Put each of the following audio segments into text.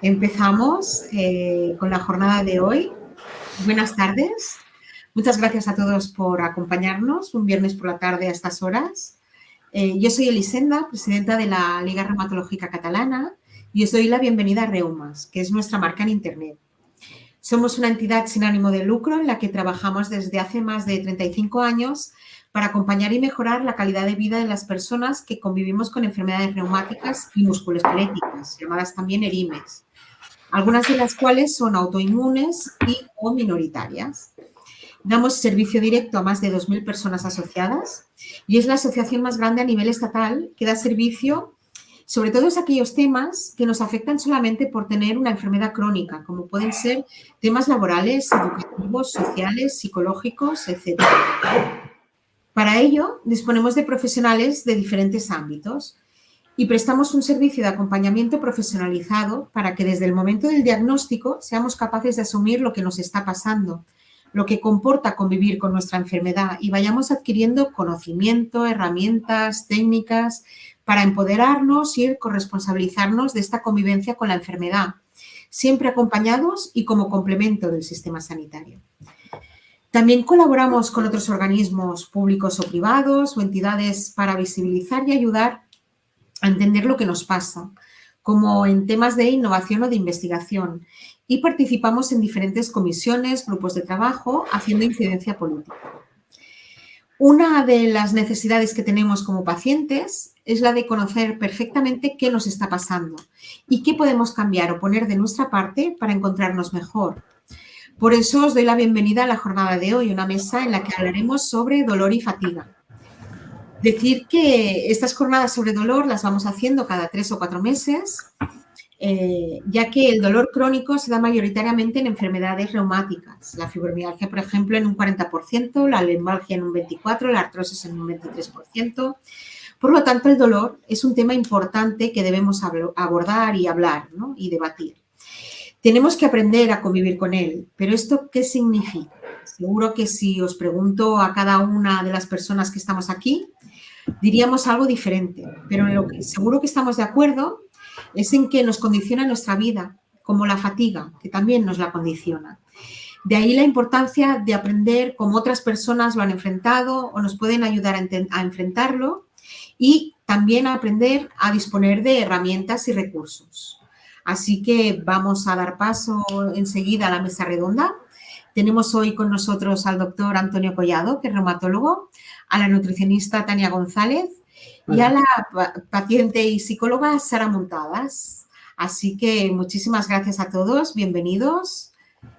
Empezamos con la jornada de hoy. Buenas tardes. Muchas gracias a todos por acompañarnos un viernes por la tarde a estas horas. Yo soy Elisenda, presidenta de la Liga Reumatológica Catalana, y os doy la bienvenida a Reumas, que es nuestra marca en Internet. Somos una entidad sin ánimo de lucro en la que trabajamos desde hace más de 35 años para acompañar y mejorar la calidad de vida de las personas que convivimos con enfermedades reumáticas y musculoesqueléticas, llamadas también ERIMES, algunas de las cuales son autoinmunes y o minoritarias. Damos servicio directo a más de 2.000 personas asociadas y es la asociación más grande a nivel estatal que da servicio sobre todos aquellos temas que nos afectan solamente por tener una enfermedad crónica, como pueden ser temas laborales, educativos, sociales, psicológicos, etc. Para ello, disponemos de profesionales de diferentes ámbitos y prestamos un servicio de acompañamiento profesionalizado para que desde el momento del diagnóstico seamos capaces de asumir lo que nos está pasando, lo que comporta convivir con nuestra enfermedad y vayamos adquiriendo conocimiento, herramientas, técnicas para empoderarnos y corresponsabilizarnos de esta convivencia con la enfermedad, siempre acompañados y como complemento del sistema sanitario. También colaboramos con otros organismos públicos o privados o entidades para visibilizar y ayudar a entender lo que nos pasa, como en temas de innovación o de investigación, y participamos en diferentes comisiones, grupos de trabajo, haciendo incidencia política. Una de las necesidades que tenemos como pacientes es la de conocer perfectamente qué nos está pasando y qué podemos cambiar o poner de nuestra parte para encontrarnos mejor. Por eso os doy la bienvenida a la jornada de hoy, una mesa en la que hablaremos sobre dolor y fatiga. Decir que estas jornadas sobre dolor las vamos haciendo cada 3 o 4 meses, ya que el dolor crónico se da mayoritariamente en enfermedades reumáticas. La fibromialgia, por ejemplo, en un 40%, la lumbalgia en un 24%, la artrosis en un 23%. Por lo tanto, el dolor es un tema importante que debemos abordar y hablar, ¿no? Y debatir. Tenemos que aprender a convivir con él, pero ¿esto qué significa? Seguro que si os pregunto a cada una de las personas que estamos aquí, diríamos algo diferente, pero en lo que seguro que estamos de acuerdo es en que nos condiciona nuestra vida, como la fatiga, que también nos la condiciona. De ahí la importancia de aprender cómo otras personas lo han enfrentado o nos pueden ayudar a enfrentarlo y también a aprender a disponer de herramientas y recursos. Así que vamos a dar paso enseguida a la mesa redonda. Tenemos hoy con nosotros al doctor Antonio Collado, que es reumatólogo, a la nutricionista Tania González y a la paciente y psicóloga Sara Montadas. Así que muchísimas gracias a todos, bienvenidos.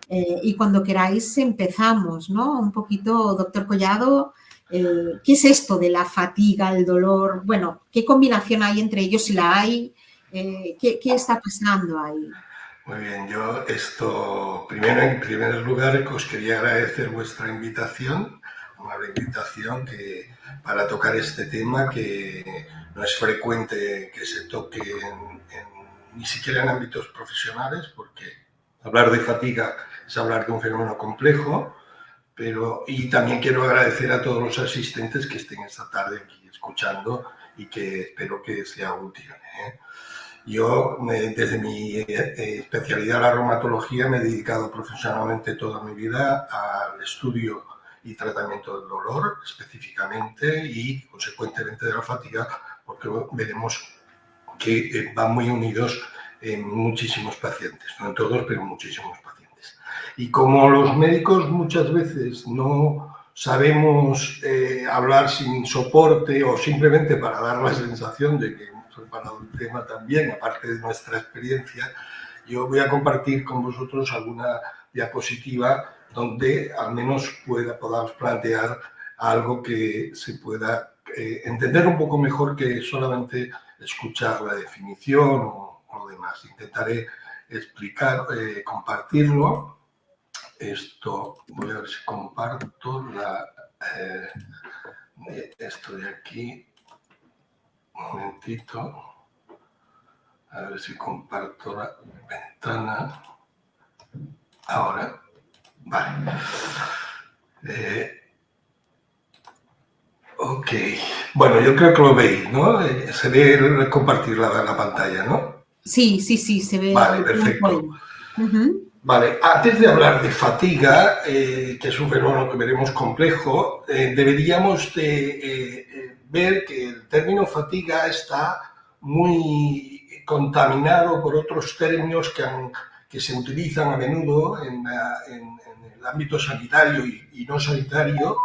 Y cuando queráis empezamos, ¿no? Un poquito, doctor Collado, ¿qué es esto de la fatiga, el dolor? Bueno, ¿qué combinación hay entre ellos si la hay? ¿Qué está pasando ahí? Muy bien, yo primero, en primer lugar, os quería agradecer vuestra invitación, una invitación para tocar este tema que no es frecuente que se toque ni siquiera en ámbitos profesionales, porque hablar de fatiga es hablar de un fenómeno complejo, y también quiero agradecer a todos los asistentes que estén esta tarde aquí escuchando y que espero que sea útil. Yo, desde mi especialidad, la reumatología, me he dedicado profesionalmente toda mi vida al estudio y tratamiento del dolor específicamente y, consecuentemente, de la fatiga, porque veremos que van muy unidos en muchísimos pacientes, no en todos, pero en muchísimos pacientes. Y como los médicos muchas veces no sabemos hablar sin soporte o simplemente para dar la sensación de que hemos preparado el tema también, aparte de nuestra experiencia, yo voy a compartir con vosotros alguna diapositiva donde al menos podamos plantear algo que se pueda entender un poco mejor que solamente escuchar la definición o lo demás. Intentaré explicar, compartirlo. Esto, voy a ver si comparto esto de aquí. Un momentito. A ver si comparto la ventana. Ahora. Vale. Ok. Bueno, yo creo que lo veis, ¿no? Se ve compartir la pantalla, ¿no? Sí, se ve. Vale, perfecto. Uh-huh. Vale, antes de hablar de fatiga, que es un fenómeno que veremos complejo, deberíamos de ver que el término fatiga está muy contaminado por otros términos que se utilizan a menudo en el ámbito sanitario y no sanitario,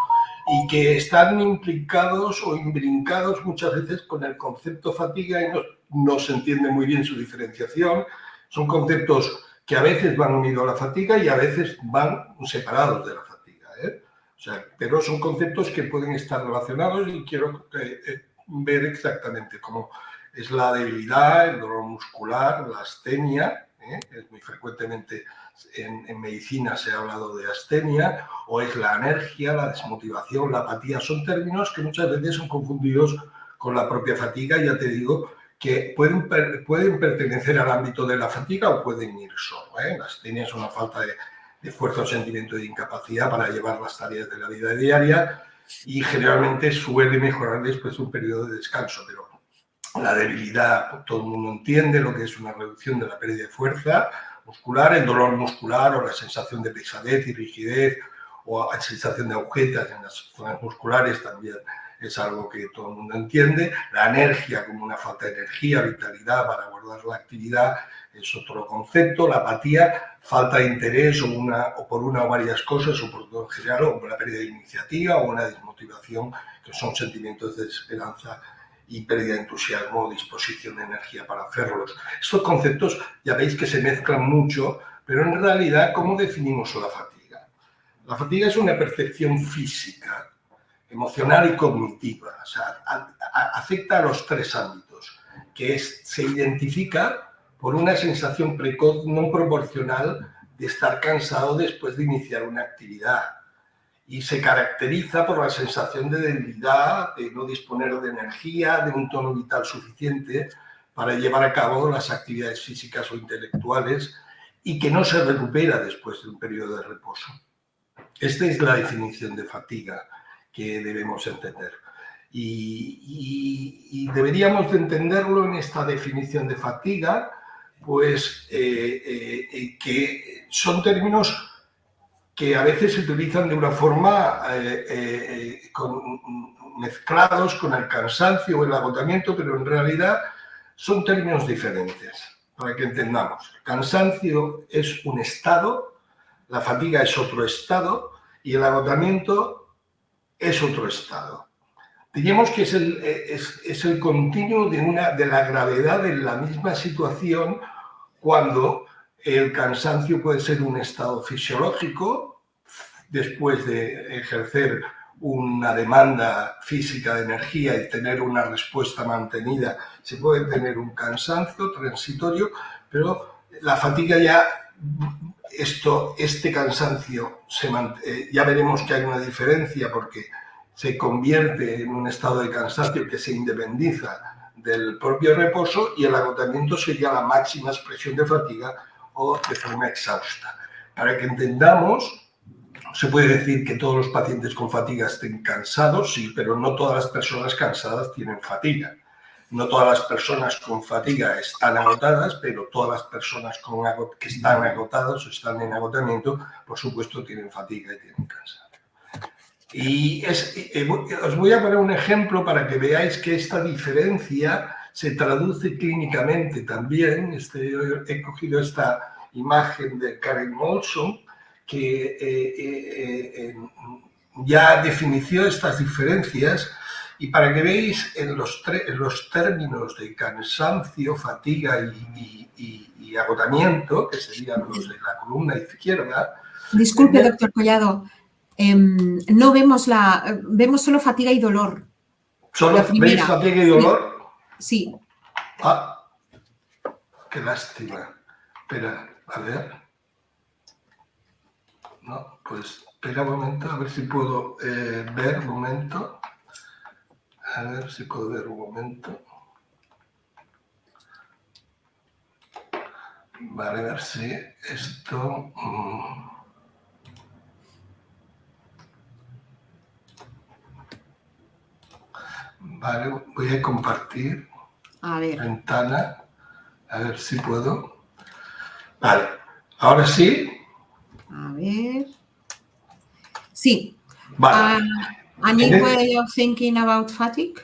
y que están implicados o imbrincados muchas veces con el concepto fatiga y no se entiende muy bien su diferenciación. Son conceptos que a veces van unidos a la fatiga y a veces van separados de la fatiga, ¿eh? O sea, pero son conceptos que pueden estar relacionados y quiero ver exactamente cómo es la debilidad, el dolor muscular, la astenia, es muy frecuentemente en medicina se ha hablado de astenia, o es la anergia, la desmotivación, la apatía. Son términos que muchas veces son confundidos con la propia fatiga, ya te digo, que pueden pertenecer al ámbito de la fatiga o pueden ir solo, ¿eh? La astenia es una falta de fuerza o sentimiento de incapacidad para llevar las tareas de la vida diaria y generalmente suele mejorar después de un periodo de descanso, pero la debilidad, todo el mundo entiende lo que es una reducción de la pérdida de fuerza muscular, el dolor muscular o la sensación de pesadez y rigidez o la sensación de agujetas en las zonas musculares también es algo que todo el mundo entiende. La anergia como una falta de energía, vitalidad para abordar la actividad es otro concepto. La apatía, falta de interés o por una o varias cosas o por todo en general, o por la pérdida de iniciativa o una desmotivación, que son sentimientos de desesperanza y pérdida de entusiasmo o disposición de energía para hacerlos. Estos conceptos ya veis que se mezclan mucho, pero en realidad, ¿cómo definimos la fatiga? La fatiga es una percepción física, emocional y cognitiva. O sea, afecta a los tres ámbitos, que se identifica por una sensación precoz no proporcional de estar cansado después de iniciar una actividad. Y se caracteriza por la sensación de debilidad, de no disponer de energía, de un tono vital suficiente para llevar a cabo las actividades físicas o intelectuales y que no se recupera después de un periodo de reposo. Esta es la definición de fatiga que debemos entender. Y deberíamos de entenderlo en esta definición de fatiga, pues que son términos que a veces se utilizan de una forma mezclados con el cansancio o el agotamiento, pero en realidad son términos diferentes, para que entendamos. El cansancio es un estado, la fatiga es otro estado y el agotamiento es otro estado. Diríamos que es el continuo de la gravedad de la misma situación, cuando el cansancio puede ser un estado fisiológico después de ejercer una demanda física de energía y tener una respuesta mantenida. Se puede tener un cansancio transitorio, pero la fatiga ya, este cansancio, ya veremos que hay una diferencia porque se convierte en un estado de cansancio que se independiza del propio reposo, y el agotamiento sería la máxima expresión de fatiga o de forma exhausta. Para que entendamos, se puede decir que todos los pacientes con fatiga estén cansados, sí, pero no todas las personas cansadas tienen fatiga. No todas las personas con fatiga están agotadas, pero todas las personas que están agotadas o están en agotamiento, por supuesto, tienen fatiga y tienen cansancio. Y os voy a poner un ejemplo para que veáis que esta diferencia se traduce clínicamente también. He cogido esta imagen de Karen Molson, que ya definió estas diferencias, y para que veáis en los términos de cansancio, fatiga y agotamiento, que serían los de la columna izquierda. Disculpe, doctor Collado. No vemos solo fatiga y dolor. ¿Solo veis fatiga y dolor? Sí. Ah, qué lástima. Espera, a ver. No, pues espera un momento, a ver si puedo ver un momento. A ver si puedo ver un momento. Vale, a ver si esto... Vale, voy a compartir ventana. A ver si puedo. Vale, ahora sí. A ver. Sí. Vale. A new way of thinking about fatigue.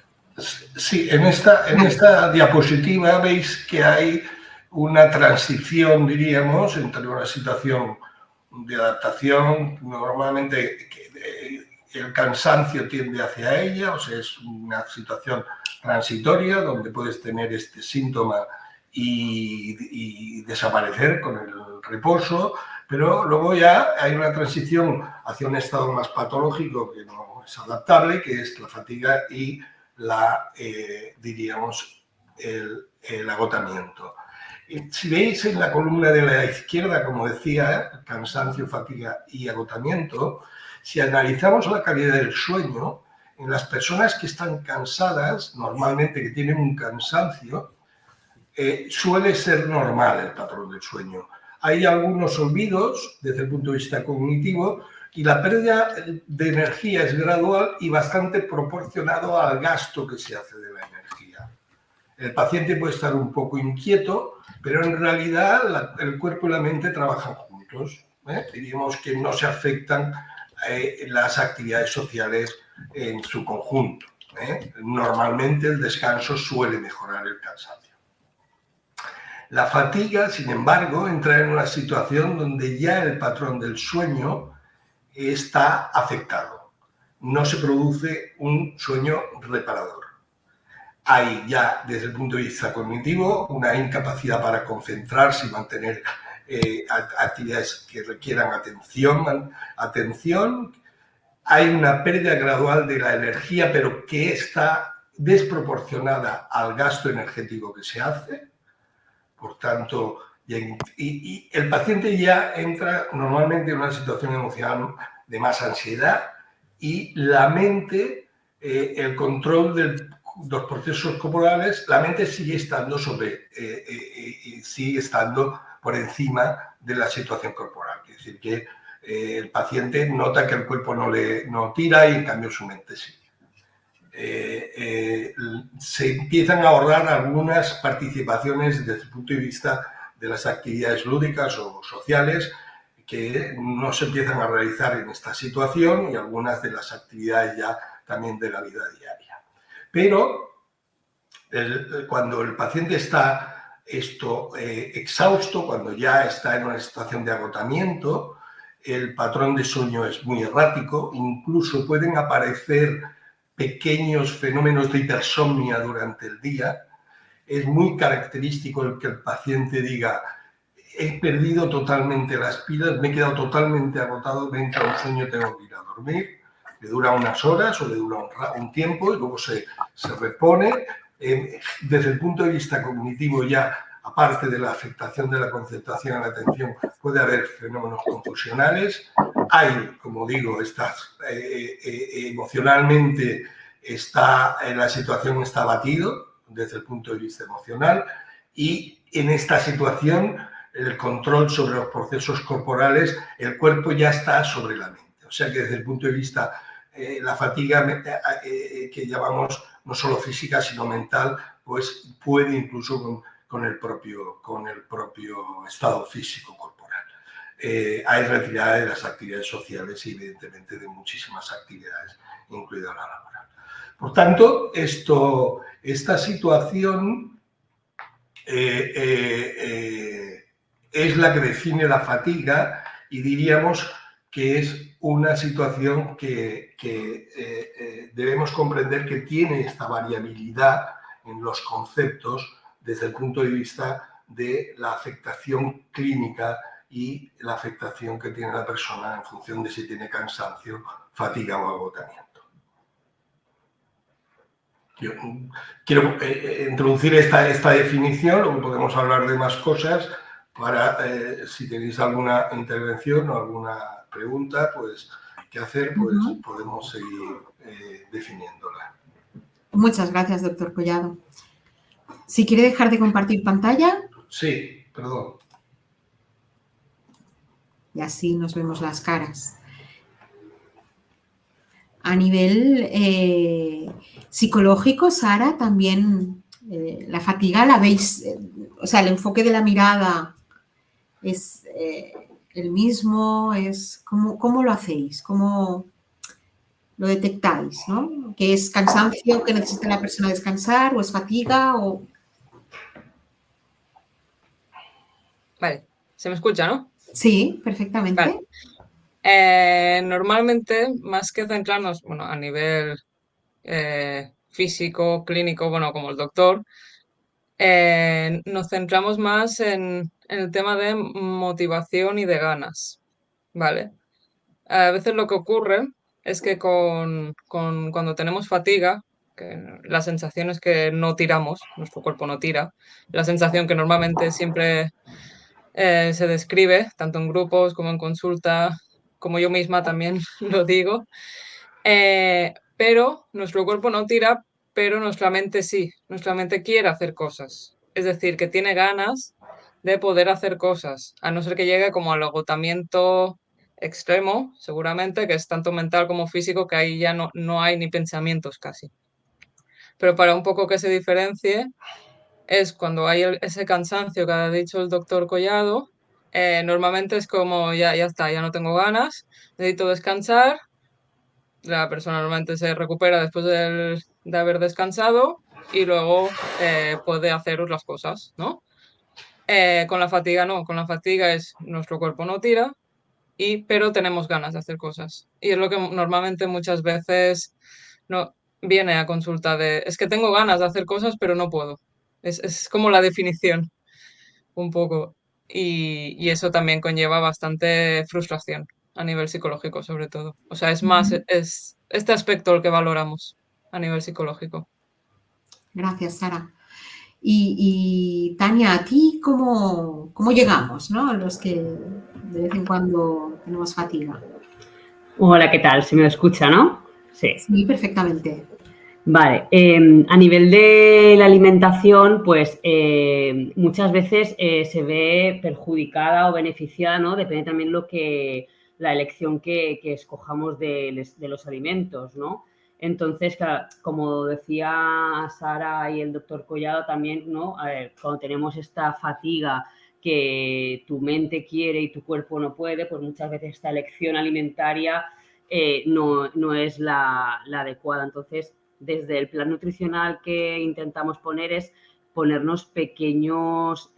Sí, en esta diapositiva veis que hay una transición, diríamos, entre una situación de adaptación. Normalmente el cansancio tiende hacia ella, o sea, es una situación transitoria donde puedes tener este síntoma y desaparecer con el reposo, pero luego ya hay una transición hacia un estado más patológico que no es adaptable, que es la fatiga y diríamos, el agotamiento. Si veis en la columna de la izquierda, como decía, cansancio, fatiga y agotamiento, si analizamos la calidad del sueño, en las personas que están cansadas, normalmente que tienen un cansancio, suele ser normal el patrón del sueño. Hay algunos olvidos desde el punto de vista cognitivo, y la pérdida de energía es gradual y bastante proporcionado al gasto que se hace de la energía. El paciente puede estar un poco inquieto, pero en realidad el cuerpo y la mente trabajan juntos. Diríamos que no se afectan las actividades sociales en su conjunto. Normalmente el descanso suele mejorar el cansancio. La fatiga, sin embargo, entra en una situación donde ya el patrón del sueño está afectado. No se produce un sueño reparador. Hay ya, desde el punto de vista cognitivo, una incapacidad para concentrarse y mantener actividades que requieran atención. Hay una pérdida gradual de la energía, pero que está desproporcionada al gasto energético que se hace. Por tanto, y el paciente ya entra normalmente en una situación emocional de más ansiedad, y la mente, el control de los procesos corporales, la mente sigue estando sigue estando por encima de la situación corporal. Es decir, que el paciente nota que el cuerpo no tira y en cambio su mente sí. Se empiezan a ahorrar algunas participaciones desde el punto de vista de las actividades lúdicas o sociales que no se empiezan a realizar en esta situación, y algunas de las actividades ya también de la vida diaria. Pero cuando el paciente está exhausto, cuando ya está en una situación de agotamiento, el patrón de sueño es muy errático, incluso pueden aparecer pequeños fenómenos de hipersomnia durante el día. Es muy característico el que el paciente diga: he perdido totalmente las pilas, me he quedado totalmente agotado, me entra un sueño, tengo que ir a dormir. Le dura unas horas o le dura un tiempo y luego se repone. Desde el punto de vista cognitivo, ya aparte de la afectación de la concentración y la atención, puede haber fenómenos confusionales. Hay, como digo, emocionalmente la situación está abatido desde el punto de vista emocional, y en esta situación el control sobre los procesos corporales, el cuerpo ya está sobre la mente. O sea que desde el punto de vista la fatiga que llamamos no solo física sino mental, pues puede incluso con el propio estado físico corporal. Hay retirada de las actividades sociales y evidentemente de muchísimas actividades, incluida la laboral. Por tanto, esta situación es la que define la fatiga, y diríamos que es una situación que debemos comprender que tiene esta variabilidad en los conceptos desde el punto de vista de la afectación clínica y la afectación que tiene la persona en función de si tiene cansancio, fatiga o agotamiento. Yo quiero introducir esta definición, luego podemos hablar de más cosas. Si tenéis alguna intervención o alguna pregunta, pues qué hacer, pues podemos seguir definiéndola. Muchas gracias, doctor Collado. Si quiere dejar de compartir pantalla. Sí, perdón. Y así nos vemos las caras. A nivel psicológico, Sara, también la fatiga la veis, o sea, el enfoque de la mirada es el mismo, ¿cómo lo hacéis? ¿Cómo lo detectáis, ¿no? ¿Que es cansancio, que necesita la persona descansar, o es fatiga, o...? Vale, se me escucha, ¿no? Sí, perfectamente. Vale. Normalmente, más que centrarnos, bueno, a nivel físico, clínico, bueno, como el doctor, nos centramos más en el tema de motivación y de ganas, ¿vale? A veces lo que ocurre es que cuando tenemos fatiga, que la sensación es que no tiramos, nuestro cuerpo no tira, la sensación que normalmente siempre se describe, tanto en grupos como en consulta, como yo misma también lo digo, pero nuestro cuerpo no tira, pero nuestra mente sí, nuestra mente quiere hacer cosas, es decir, que tiene ganas de poder hacer cosas, a no ser que llegue como al agotamiento extremo, seguramente, que es tanto mental como físico, que ahí ya no hay ni pensamientos casi. Pero para un poco que se diferencie, es cuando hay ese cansancio que ha dicho el doctor Collado, normalmente es como ya está, ya no tengo ganas, necesito descansar, la persona normalmente se recupera después de haber descansado y luego puede hacer otras cosas, ¿no? Con la fatiga no, con la fatiga es nuestro cuerpo no tira, pero tenemos ganas de hacer cosas. Y es lo que normalmente muchas veces no viene a consulta es que tengo ganas de hacer cosas, pero no puedo. Es como la definición, un poco. Y eso también conlleva bastante frustración a nivel psicológico, sobre todo. O sea, es más, es este aspecto el que valoramos a nivel psicológico. Gracias, Sara. Y Tania, ¿a ti cómo llegamos, ¿no? Los que de vez en cuando tenemos fatiga. Hola, ¿qué tal? ¿Se me escucha, no? Sí. Sí, perfectamente. Vale, a nivel de la alimentación, pues muchas veces se ve perjudicada o beneficiada, ¿no? Depende también la elección que escojamos de los alimentos, ¿no? Entonces, claro, como decía Sara y el doctor Collado también, ¿no? Cuando tenemos esta fatiga que tu mente quiere y tu cuerpo no puede, pues muchas veces esta elección alimentaria no es la adecuada. Entonces, desde el plan nutricional que intentamos poner es ponernos pequeños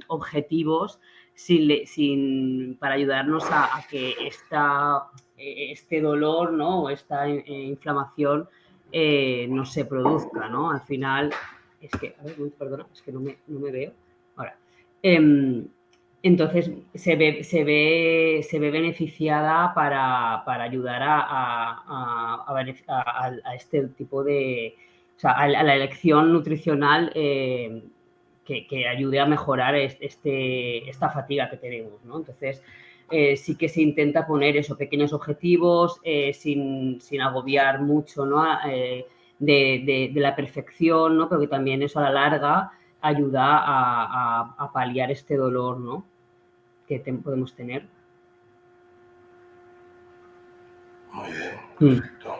objetivos para ayudarnos a que este dolor, ¿no? O esta inflamación no se produzca, ¿no? Al final, perdona, es que no me veo. Ahora, entonces se ve beneficiada para ayudar a este tipo de, o sea, a la elección nutricional que ayude a mejorar esta fatiga que tenemos, ¿no? Entonces sí que se intenta poner pequeños objetivos sin agobiar mucho, ¿no? De la perfección, ¿no? Pero que también eso a la larga ayuda a paliar este dolor, ¿no? Que podemos tener. Muy bien, perfecto.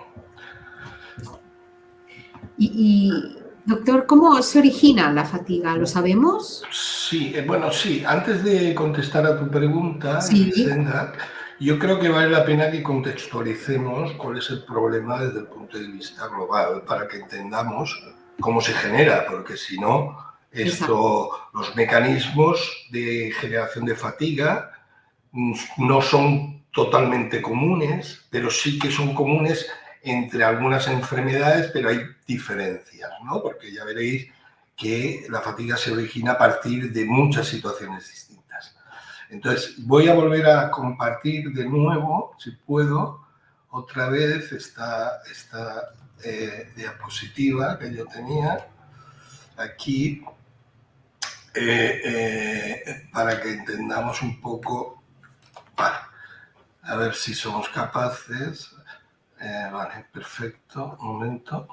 Y doctor, ¿cómo se origina la fatiga? ¿Lo sabemos? Sí, bueno, sí. Antes de contestar a tu pregunta, Sí. Elisenda, yo creo que vale la pena que contextualicemos cuál es el problema desde el punto de vista global para que entendamos cómo se genera, porque si no, los mecanismos de generación de fatiga no son totalmente comunes, pero sí que son comunes entre algunas enfermedades, pero hay diferencias, ¿no? Porque ya veréis que la fatiga se origina a partir de muchas situaciones distintas. Entonces, voy a volver a compartir de nuevo, si puedo, otra vez esta diapositiva que yo tenía aquí para que entendamos un poco. Vale, a ver si somos capaces. Vale, perfecto, un momento.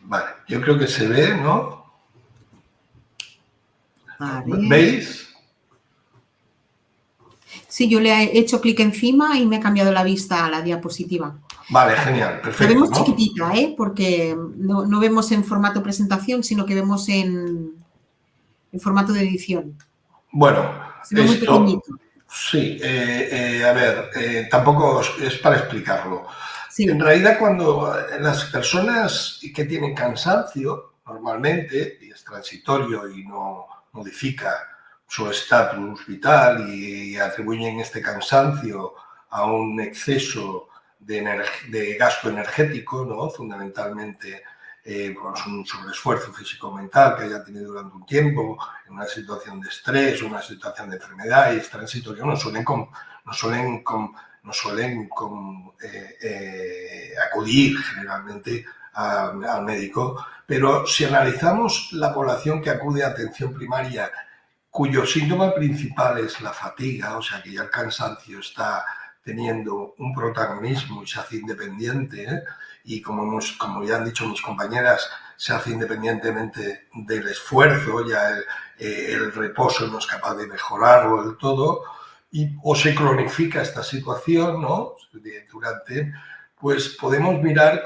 Vale, yo creo que se ve, ¿no? ¿Veis? Sí, yo le he hecho clic encima y me ha cambiado la vista a la diapositiva. Vale, genial, La perfecto, vemos ¿no? chiquitita, porque no vemos en formato presentación, sino que vemos en formato de edición. Bueno, Se ve muy pequeñito. sí, a ver, tampoco es para explicarlo. Sí. En realidad, cuando las personas que tienen cansancio, normalmente, y es transitorio y no modifica su estatus vital y atribuyen este cansancio a un exceso de gasto energético, ¿no? Fundamentalmente pues un sobreesfuerzo físico-mental que haya tenido durante un tiempo, en una situación de estrés, una situación de enfermedad y es transitorio, no suelen acudir generalmente al médico, pero si analizamos la población que acude a atención primaria cuyo síntoma principal es la fatiga, o sea que ya el cansancio está teniendo un protagonismo y se hace independiente, y como ya han dicho mis compañeras, se hace independientemente del esfuerzo, ya el reposo no es capaz de mejorarlo del todo, o se cronifica esta situación, ¿no? Pues podemos mirar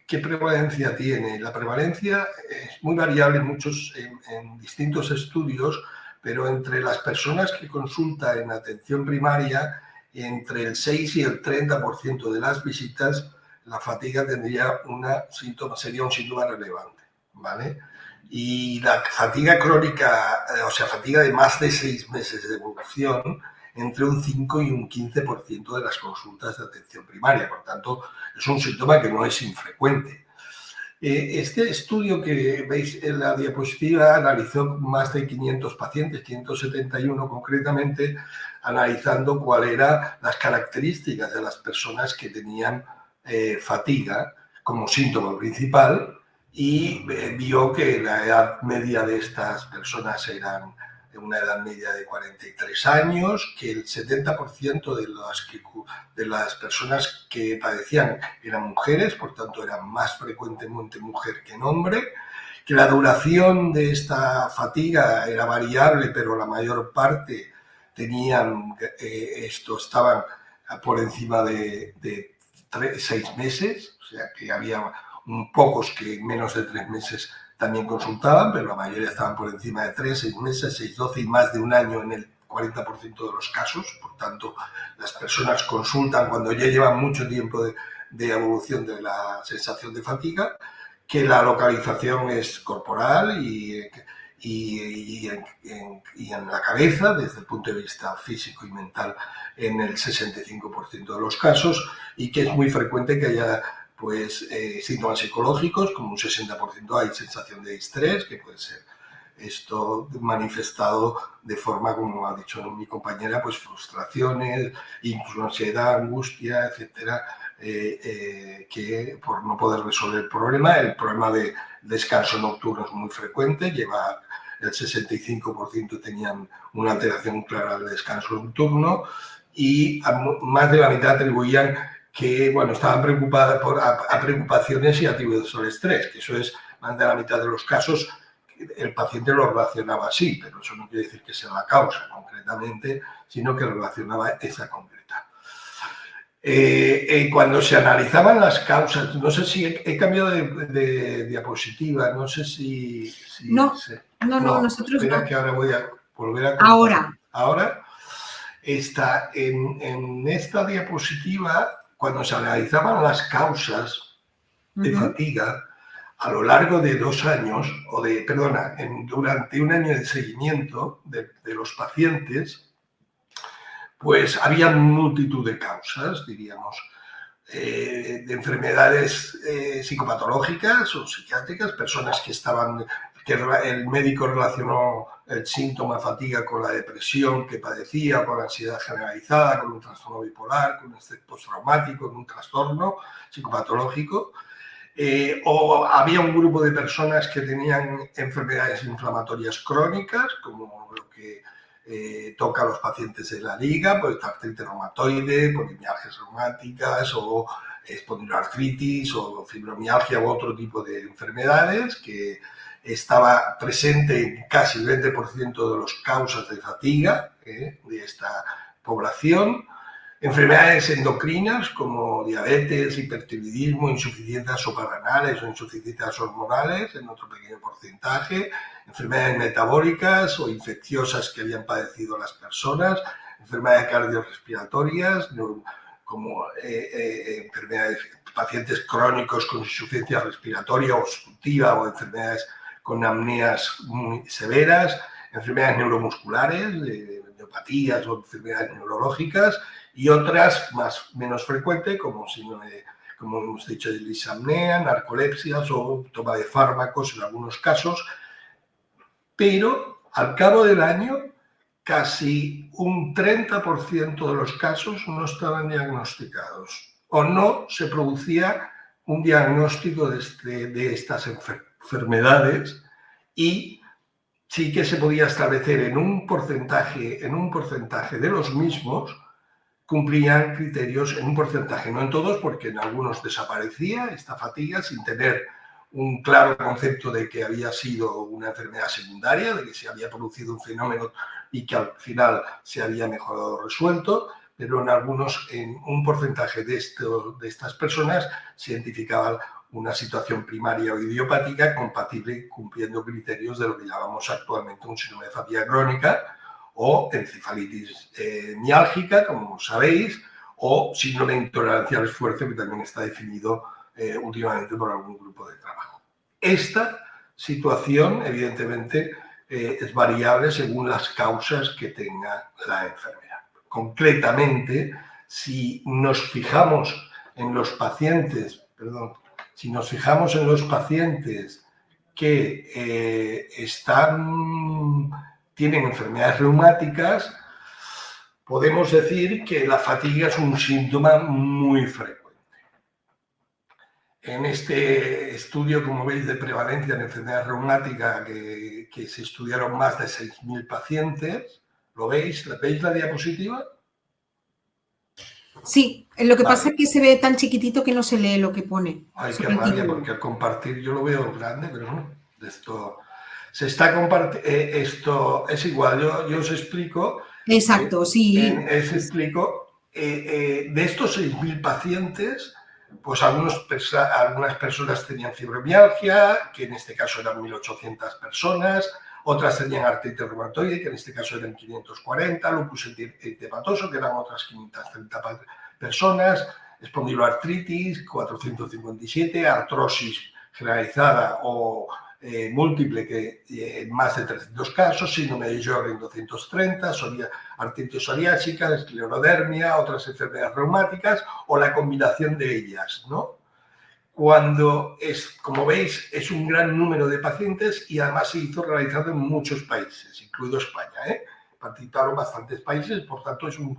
qué prevalencia tiene. La prevalencia es muy variable en distintos estudios, pero entre las personas que consultan en atención primaria, entre el 6 y el 30% de las visitas, la fatiga sería un síntoma relevante, ¿vale? Y la fatiga crónica, o sea, fatiga de más de 6 meses de evolución, entre un 5 y un 15% de las consultas de atención primaria. Por tanto, es un síntoma que no es infrecuente. Este estudio que veis en la diapositiva analizó más de 500 pacientes, 571 concretamente, analizando cuáles eran las características de las personas que tenían fatiga como síntoma principal y vio que la edad media de estas personas eran de una edad media de 43 años, que el 70% de las personas que padecían eran mujeres, por tanto eran más frecuentemente mujer que hombre, que la duración de esta fatiga era variable, pero la mayor parte estaban por encima de 6 meses, o sea que había pocos que en menos de 3 meses también consultaban, pero la mayoría estaban por encima de 3, 6 meses, 6, 12 y más de un año en el 40% de los casos. Por tanto, las personas consultan cuando ya llevan mucho tiempo de evolución de la sensación de fatiga, que la localización es corporal y en la cabeza, desde el punto de vista físico y mental, en el 65% de los casos, y que es muy frecuente que haya síntomas psicológicos, como un 60% hay sensación de estrés, que puede ser esto manifestado de forma, como ha dicho mi compañera, pues frustraciones, incluso ansiedad, angustia, etcétera, que por no poder resolver el problema de descanso nocturno es muy frecuente, el 65% tenían una alteración clara del descanso nocturno y más de la mitad atribuían que, bueno, estaban preocupadas a preocupaciones y atribuidos al estrés, que eso es más de la mitad de los casos. El paciente lo relacionaba así, pero eso no quiere decir que sea la causa concretamente, sino que relacionaba esa concreta. Cuando se analizaban las causas, no sé si he cambiado de diapositiva, no sé si... No, nosotros espera no. que ahora voy a volver a... Ahora está en esta diapositiva, cuando se analizaban las causas de fatiga a lo largo de 2 años, durante un año de seguimiento de los pacientes, pues había multitud de causas, diríamos, de enfermedades psicopatológicas o psiquiátricas, personas que el médico relacionó el síntoma fatiga con la depresión que padecía, con la ansiedad generalizada, con un trastorno bipolar, con un estrés postraumático, con un trastorno psicopatológico. O había un grupo de personas que tenían enfermedades inflamatorias crónicas, como lo que toca a los pacientes de la liga, pues artritis reumatoide, polimialgias reumáticas o espondiloartritis o fibromialgia u otro tipo de enfermedades que estaba presente en casi el 20% de las causas de fatiga de esta población. Enfermedades endocrinas como diabetes, hipertiroidismo, insuficiencias suprarrenales o insuficiencias hormonales en otro pequeño porcentaje, enfermedades metabólicas o infecciosas que habían padecido las personas, enfermedades cardiorrespiratorias como enfermedades, pacientes crónicos con insuficiencia respiratoria obstructiva o enfermedades con apneas muy severas, enfermedades neuromusculares, neuropatías o enfermedades neurológicas, y otras menos frecuentes, como hemos dicho, de disapnea, narcolepsias o toma de fármacos en algunos casos. Pero al cabo del año, casi un 30% de los casos no estaban diagnosticados o no se producía un diagnóstico de estas enfermedades, y sí que se podía establecer en un porcentaje de los mismos cumplían criterios, en un porcentaje, no en todos, porque en algunos desaparecía esta fatiga sin tener un claro concepto de que había sido una enfermedad secundaria, de que se había producido un fenómeno y que al final se había mejorado o resuelto, pero en algunos, en un porcentaje de estas personas se identificaba una situación primaria o idiopática compatible cumpliendo criterios de lo que llamamos actualmente un síndrome de fatiga crónica, o encefalitis miálgica, como sabéis, o síndrome de intolerancia al esfuerzo, que también está definido últimamente por algún grupo de trabajo. Esta situación, evidentemente, es variable según las causas que tenga la enfermedad. Concretamente, si nos fijamos en los pacientes, que tienen enfermedades reumáticas, podemos decir que la fatiga es un síntoma muy frecuente. En este estudio, como veis, de prevalencia en enfermedad reumática, que se estudiaron más de 6.000 pacientes, ¿lo veis? ¿Veis la diapositiva? Sí, lo que pasa es que se ve tan chiquitito que no se lee lo que pone. Ay, qué rabia, porque al compartir yo lo veo grande, pero no. Esto se está compartiendo. Esto es igual, yo os explico. Exacto, sí. Os explico. De estos 6.000 pacientes, pues algunas personas tenían fibromialgia, que en este caso eran 1.800 personas, otras tenían artritis reumatoide, que en este caso eran 540, lupus eritematoso, que eran otras 530 personas, espondiloartritis, 457, artrosis generalizada o múltiple, que en más de 300 casos, síndrome de Sjögren 230, artritis psoriásica, esclerodermia, otras enfermedades reumáticas o la combinación de ellas, ¿no? Como veis, es un gran número de pacientes y además se hizo realizado en muchos países, incluido España, Participaron bastantes países, por tanto es un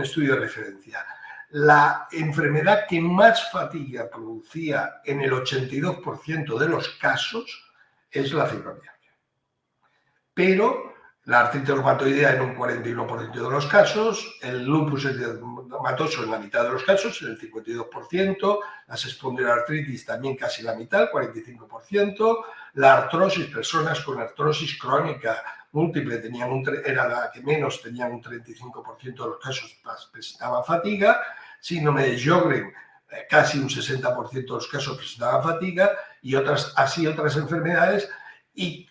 estudio de referencia. La enfermedad que más fatiga producía en el 82% de los casos es la fibromialgia. Pero la artritis reumatoidea en un 41% de los casos, el lupus eritematoso en la mitad de los casos, en el 52%, las espondiloartritis también casi la mitad, el 45%, la artrosis, personas con artrosis crónica múltiple era la que menos, tenían un 35% de los casos presentaban fatiga, síndrome de Sjögren, casi un 60% de los casos presentaban fatiga, y otras enfermedades, y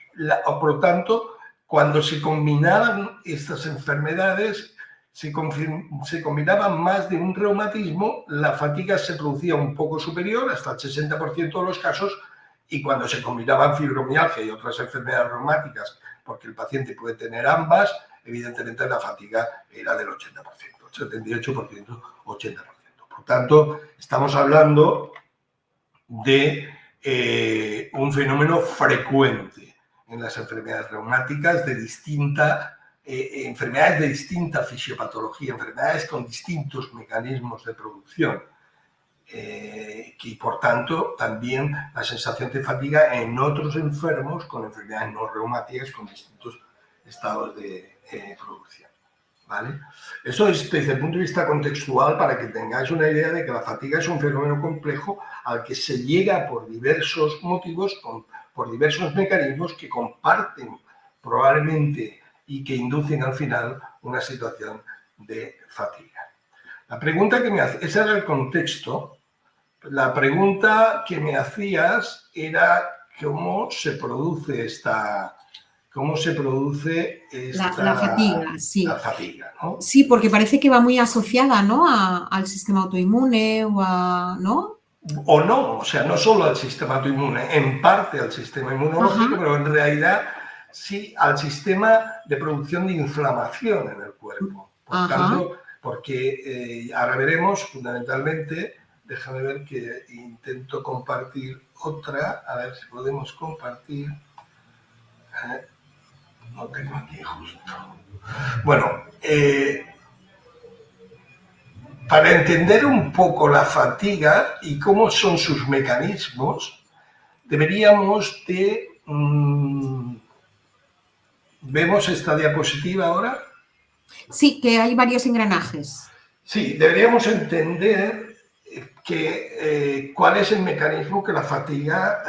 por lo tanto, cuando se combinaban estas enfermedades, se combinaban más de un reumatismo, la fatiga se producía un poco superior, hasta el 60% de los casos, y cuando se combinaban fibromialgia y otras enfermedades reumáticas, porque el paciente puede tener ambas, evidentemente la fatiga era del 80%, 78%, 80%. Por tanto, estamos hablando de un fenómeno frecuente en las enfermedades reumáticas enfermedades de distinta fisiopatología, enfermedades con distintos mecanismos de producción, y por tanto también la sensación de fatiga en otros enfermos con enfermedades no reumáticas con distintos estados de producción. ¿Vale? Eso es desde el punto de vista contextual, para que tengáis una idea de que la fatiga es un fenómeno complejo al que se llega por diversos motivos, por diversos mecanismos que comparten probablemente y que inducen al final una situación de fatiga. La pregunta que me hacías, ese era el contexto. La pregunta que me hacías era cómo se produce la fatiga, sí. La fatiga, ¿no? Sí, porque parece que va muy asociada, ¿no? Al sistema autoinmune ¿no? O no, o sea, no solo al sistema autoinmune, en parte al sistema inmunológico, pero en realidad sí al sistema de producción de inflamación en el cuerpo. Por tanto, porque ahora veremos fundamentalmente, déjame ver que intento compartir otra, a ver si podemos compartir. No tengo aquí justo. Bueno, para entender un poco la fatiga y cómo son sus mecanismos, deberíamos de... ¿Vemos esta diapositiva ahora? Sí, que hay varios engranajes. Sí, deberíamos entender cuál es el mecanismo que la fatiga,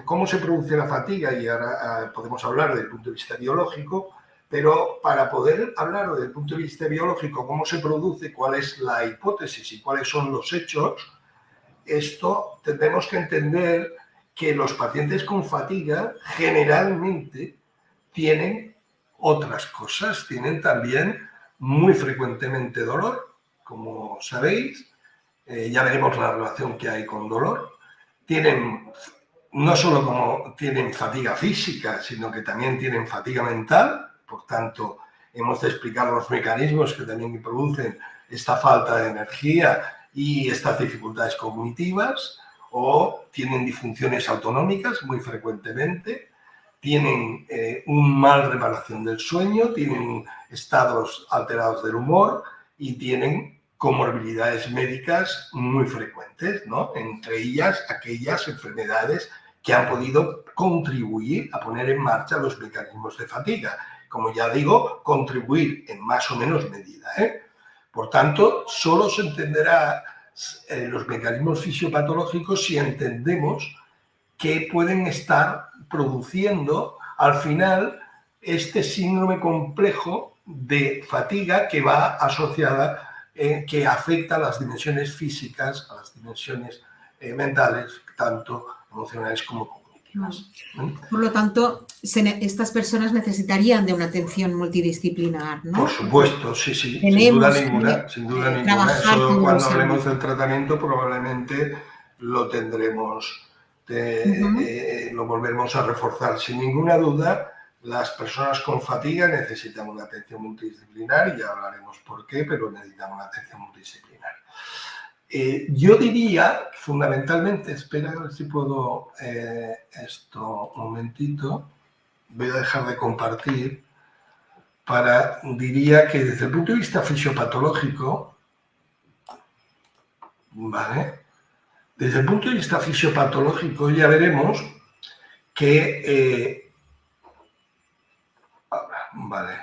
cómo se produce la fatiga, y ahora podemos hablar desde el punto de vista biológico, pero para poder hablar desde el punto de vista biológico, cómo se produce, cuál es la hipótesis y cuáles son los hechos, esto tendremos que entender que los pacientes con fatiga generalmente tienen otras cosas, tienen también muy frecuentemente dolor, como sabéis, ya veremos la relación que hay con dolor, tienen no solo como tienen fatiga física, sino que también tienen fatiga mental. Por tanto, hemos de explicar los mecanismos que también producen esta falta de energía y estas dificultades cognitivas, o tienen disfunciones autonómicas muy frecuentemente, tienen un mal reparación del sueño, tienen estados alterados del humor y tienen comorbilidades médicas muy frecuentes, ¿no? Entre ellas aquellas enfermedades que han podido contribuir a poner en marcha los mecanismos de fatiga. Como ya digo, contribuir en más o menos medida, Por tanto, solo se entenderá los mecanismos fisiopatológicos si entendemos que pueden estar produciendo al final este síndrome complejo de fatiga que va asociada, que afecta a las dimensiones físicas, a las dimensiones mentales, tanto emocionales como cognitivas. Por lo tanto, estas personas necesitarían de una atención multidisciplinar, ¿no? Por supuesto, sí, sin duda ninguna. Eso, cuando hablemos del tratamiento, probablemente lo tendremos, lo volveremos a reforzar. Sin ninguna duda, las personas con fatiga necesitan una atención multidisciplinar, y ya hablaremos por qué, pero necesitan una atención multidisciplinar. Yo diría, fundamentalmente, espera a ver si puedo esto un momentito, voy a dejar de compartir, diría que desde el punto de vista fisiopatológico, ¿vale? Desde el punto de vista fisiopatológico ya veremos que, vale.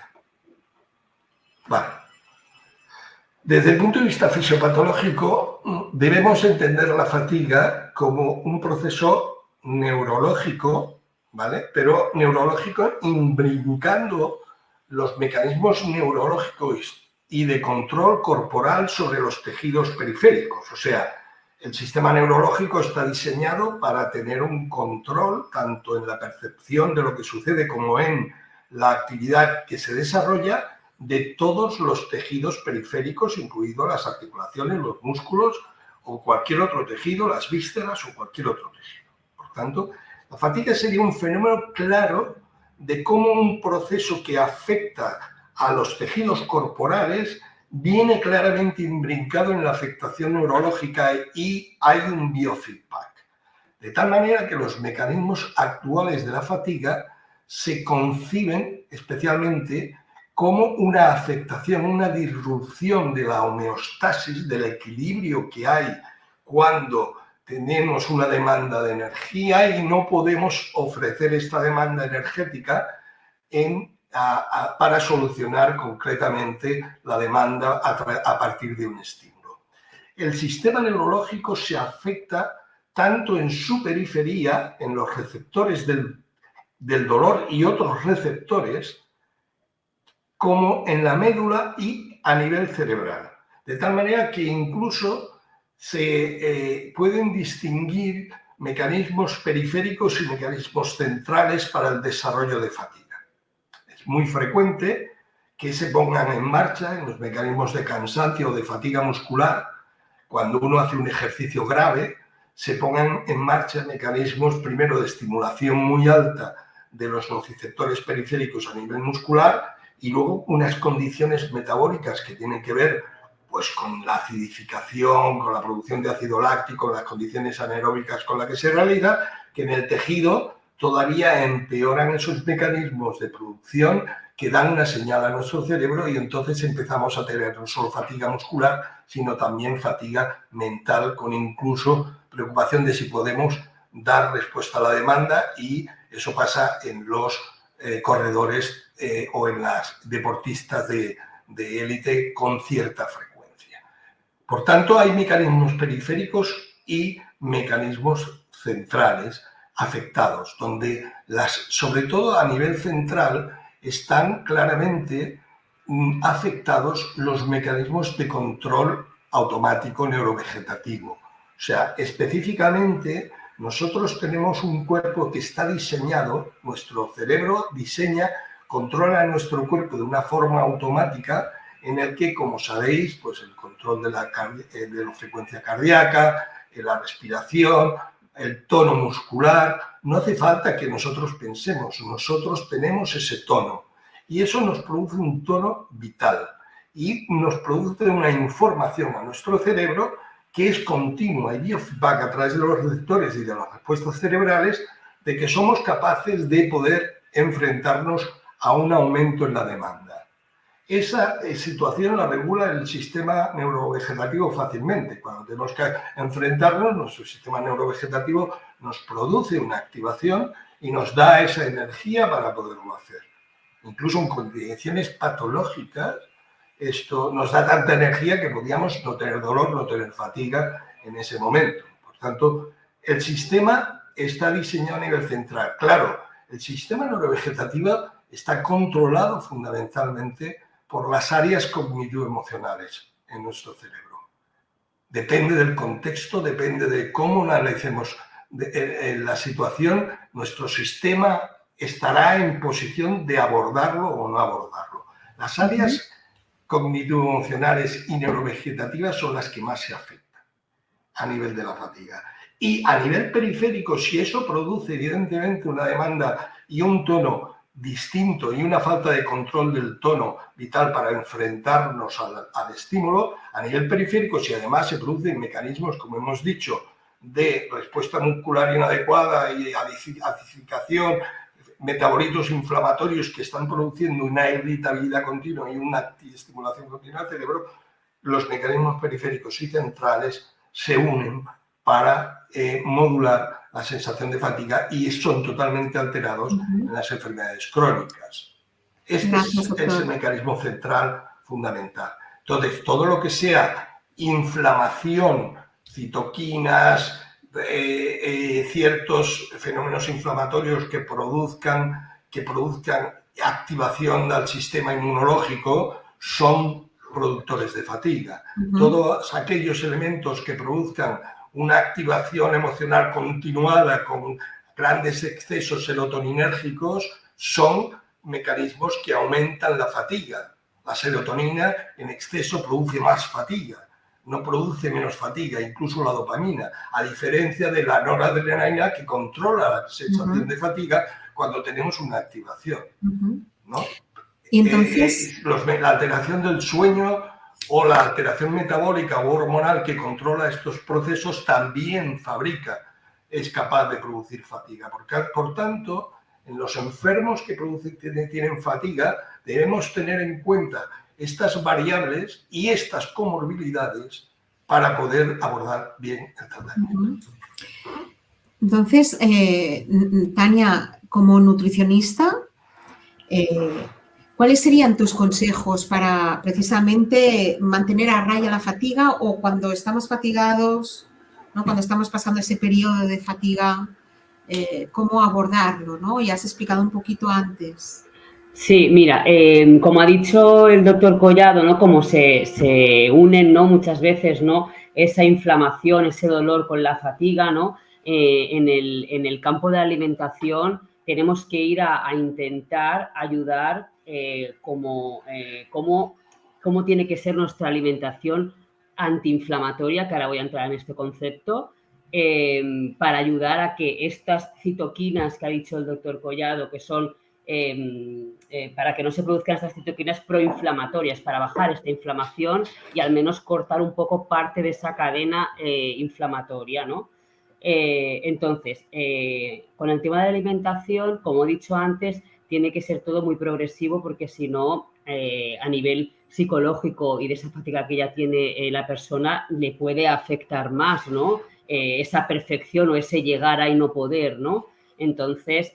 Desde el punto de vista fisiopatológico, debemos entender la fatiga como un proceso neurológico, ¿vale? Pero neurológico imbricando los mecanismos neurológicos y de control corporal sobre los tejidos periféricos. O sea, el sistema neurológico está diseñado para tener un control tanto en la percepción de lo que sucede como en la actividad que se desarrolla de todos los tejidos periféricos, incluidos las articulaciones, los músculos o cualquier otro tejido, las vísceras o cualquier otro tejido. Por tanto, la fatiga sería un fenómeno claro de cómo un proceso que afecta a los tejidos corporales viene claramente imbricado en la afectación neurológica y hay un biofeedback. De tal manera que los mecanismos actuales de la fatiga se conciben especialmente como una afectación, una disrupción de la homeostasis, del equilibrio que hay cuando tenemos una demanda de energía y no podemos ofrecer esta demanda energética para solucionar concretamente la demanda a partir de un estímulo. El sistema neurológico se afecta tanto en su periferia, en los receptores del dolor y otros receptores, como en la médula y y a nivel cerebral. De tal manera que incluso se pueden distinguir mecanismos periféricos y mecanismos centrales para el desarrollo de fatiga. Es muy frecuente que se pongan en marcha en los mecanismos de cansancio o de fatiga muscular, cuando uno hace un ejercicio grave, se pongan en marcha mecanismos primero de estimulación muy alta de los nociceptores periféricos a nivel muscular y luego unas condiciones metabólicas que tienen que ver pues, con la acidificación, con la producción de ácido láctico, con las condiciones anaeróbicas con las que se realiza, que en el tejido todavía empeoran esos mecanismos de producción que dan una señal a nuestro cerebro y entonces empezamos a tener no solo fatiga muscular, sino también fatiga mental, con incluso preocupación de si podemos dar respuesta a la demanda, y eso pasa en los corredores o en las deportistas de élite con cierta frecuencia. Por tanto, hay mecanismos periféricos y mecanismos centrales afectados, donde sobre todo a nivel central están claramente afectados los mecanismos de control automático neurovegetativo. O sea, específicamente nosotros tenemos un cuerpo que está diseñado, nuestro cerebro diseña, controla nuestro cuerpo de una forma automática en el que, como sabéis, pues el control de la frecuencia cardíaca, la respiración, el tono muscular, no hace falta que nosotros pensemos, nosotros tenemos ese tono y eso nos produce un tono vital y nos produce una información a nuestro cerebro que es continua y biofeedback a través de los receptores y de las respuestas cerebrales de que somos capaces de poder enfrentarnos a un aumento en la demanda. Esa situación la regula el sistema neurovegetativo fácilmente. Cuando tenemos que enfrentarnos, nuestro sistema neurovegetativo nos produce una activación y nos da esa energía para poderlo hacer. Incluso en condiciones patológicas, esto nos da tanta energía que podíamos no tener dolor, no tener fatiga en ese momento. Por tanto, el sistema está diseñado a nivel central. Claro, el sistema neurovegetativo está controlado fundamentalmente por las áreas cognitivo-emocionales en nuestro cerebro. Depende del contexto, depende de cómo analicemos la situación, nuestro sistema estará en posición de abordarlo o no abordarlo. Las áreas cognitivo-emocionales y neurovegetativas son las que más se afectan a nivel de la fatiga. Y a nivel periférico, si eso produce evidentemente una demanda y un tono distinto y una falta de control del tono vital para enfrentarnos al estímulo, a nivel periférico, si además se producen mecanismos, como hemos dicho, de respuesta muscular inadecuada y acidificación, metabolitos inflamatorios que están produciendo una irritabilidad continua y una estimulación continua del cerebro, los mecanismos periféricos y centrales se unen para modular la sensación de fatiga y son totalmente alterados en las enfermedades crónicas. Este es el mecanismo central fundamental. Entonces, todo lo que sea inflamación, citoquinas, ciertos fenómenos inflamatorios que produzcan activación del sistema inmunológico son productores de fatiga. Todos aquellos elementos que produzcan una activación emocional continuada con grandes excesos serotoninérgicos son mecanismos que aumentan la fatiga. La serotonina en exceso produce más fatiga, no produce menos fatiga, incluso la dopamina, a diferencia de la noradrenalina que controla la sensación de fatiga cuando tenemos una activación, ¿no? Y entonces la alteración del sueño o la alteración metabólica o hormonal que controla estos procesos también es capaz de producir fatiga. Por tanto, en los enfermos que tienen fatiga, debemos tener en cuenta estas variables y estas comorbilidades para poder abordar bien el tratamiento. Entonces, Tania, como nutricionista, ¿cuáles serían tus consejos para precisamente mantener a raya la fatiga o cuando estamos fatigados, ¿no? Cuando estamos pasando ese periodo de fatiga, cómo abordarlo, ¿no? Ya has explicado un poquito antes. Sí, mira, como ha dicho el doctor Collado, ¿no? Como se unen, ¿no? Muchas veces, ¿no? Esa inflamación, ese dolor con la fatiga, ¿no? En el campo de la alimentación tenemos que ir a intentar ayudar cómo tiene que ser nuestra alimentación antiinflamatoria, que ahora voy a entrar en este concepto, para ayudar a que estas citoquinas que ha dicho el doctor Collado, que son para que no se produzcan estas citoquinas proinflamatorias, para bajar esta inflamación y al menos cortar un poco parte de esa cadena inflamatoria, ¿no? Entonces, con el tema de la alimentación, como he dicho antes, tiene que ser todo muy progresivo porque si no, a nivel psicológico y de esa fatiga que ya tiene la persona, le puede afectar más, ¿no? Esa perfección o ese llegar a y no poder, ¿no? Entonces,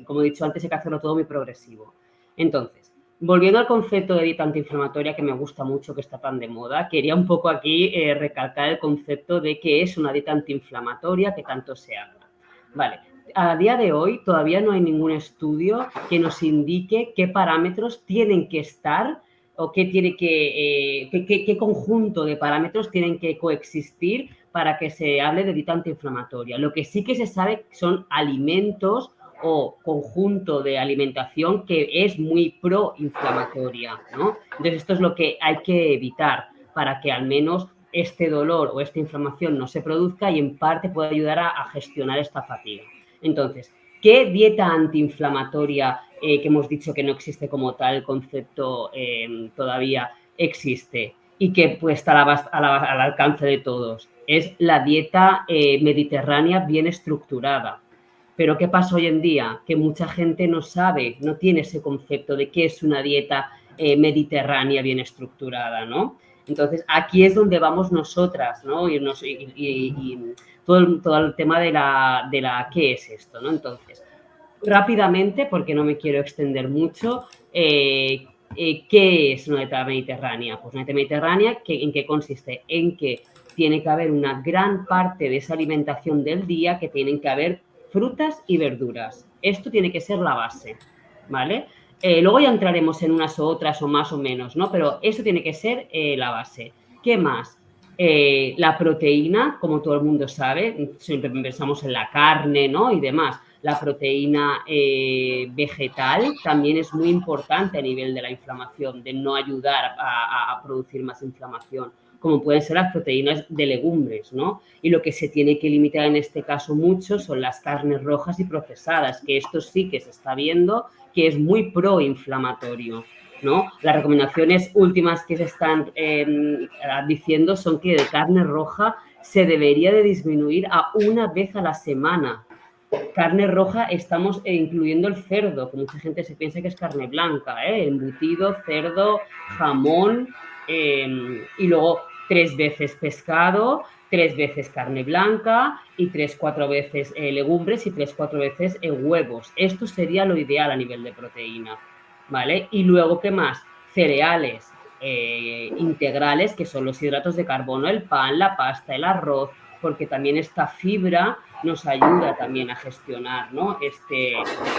como he dicho antes, hay que hacerlo todo muy progresivo. Entonces, volviendo al concepto de dieta antiinflamatoria, que me gusta mucho, que está tan de moda, quería un poco aquí recalcar el concepto de qué es una dieta antiinflamatoria que tanto se habla. Vale, a día de hoy todavía no hay ningún estudio que nos indique qué parámetros tienen que estar o qué conjunto de parámetros tienen que coexistir para que se hable de dieta antiinflamatoria. Lo que sí que se sabe son alimentos o conjunto de alimentación que es muy proinflamatoria, ¿no? Entonces, esto es lo que hay que evitar para que al menos este dolor o esta inflamación no se produzca y en parte pueda ayudar a gestionar esta fatiga. Entonces, ¿qué dieta antiinflamatoria, que hemos dicho que no existe como tal el concepto todavía, existe y que pues está al alcance de todos? Es la dieta mediterránea bien estructurada. Pero ¿qué pasa hoy en día? Que mucha gente no sabe, no tiene ese concepto de qué es una dieta mediterránea bien estructurada, ¿no? Entonces, aquí es donde vamos nosotras, ¿no? Y todo el tema de la qué es esto, ¿no? Entonces, rápidamente, porque no me quiero extender mucho, ¿qué es una dieta mediterránea? Pues una dieta mediterránea, ¿en qué consiste? En que tiene que haber una gran parte de esa alimentación del día que tienen que haber frutas y verduras. Esto tiene que ser la base, ¿vale? Luego ya entraremos en unas u otras o más o menos, ¿no? Pero eso tiene que ser la base. ¿Qué más? La proteína, como todo el mundo sabe, siempre pensamos en la carne, ¿no? Y demás. La proteína vegetal también es muy importante a nivel de la inflamación, de no ayudar a producir más inflamación, como pueden ser las proteínas de legumbres, ¿no? Y lo que se tiene que limitar en este caso mucho son las carnes rojas y procesadas, que esto sí que se está viendo que es muy proinflamatorio, ¿no? Las recomendaciones últimas que se están diciendo son que de carne roja se debería de disminuir a una vez a la semana. Carne roja estamos incluyendo el cerdo, que mucha gente se piensa que es carne blanca, embutido, cerdo, jamón, y luego 3 veces pescado, 3 veces carne blanca y 3-4 veces legumbres y 3-4 veces huevos. Esto sería lo ideal a nivel de proteína, ¿vale? Y luego, ¿qué más? Cereales integrales, que son los hidratos de carbono, el pan, la pasta, el arroz, porque también esta fibra nos ayuda también a gestionar, ¿no?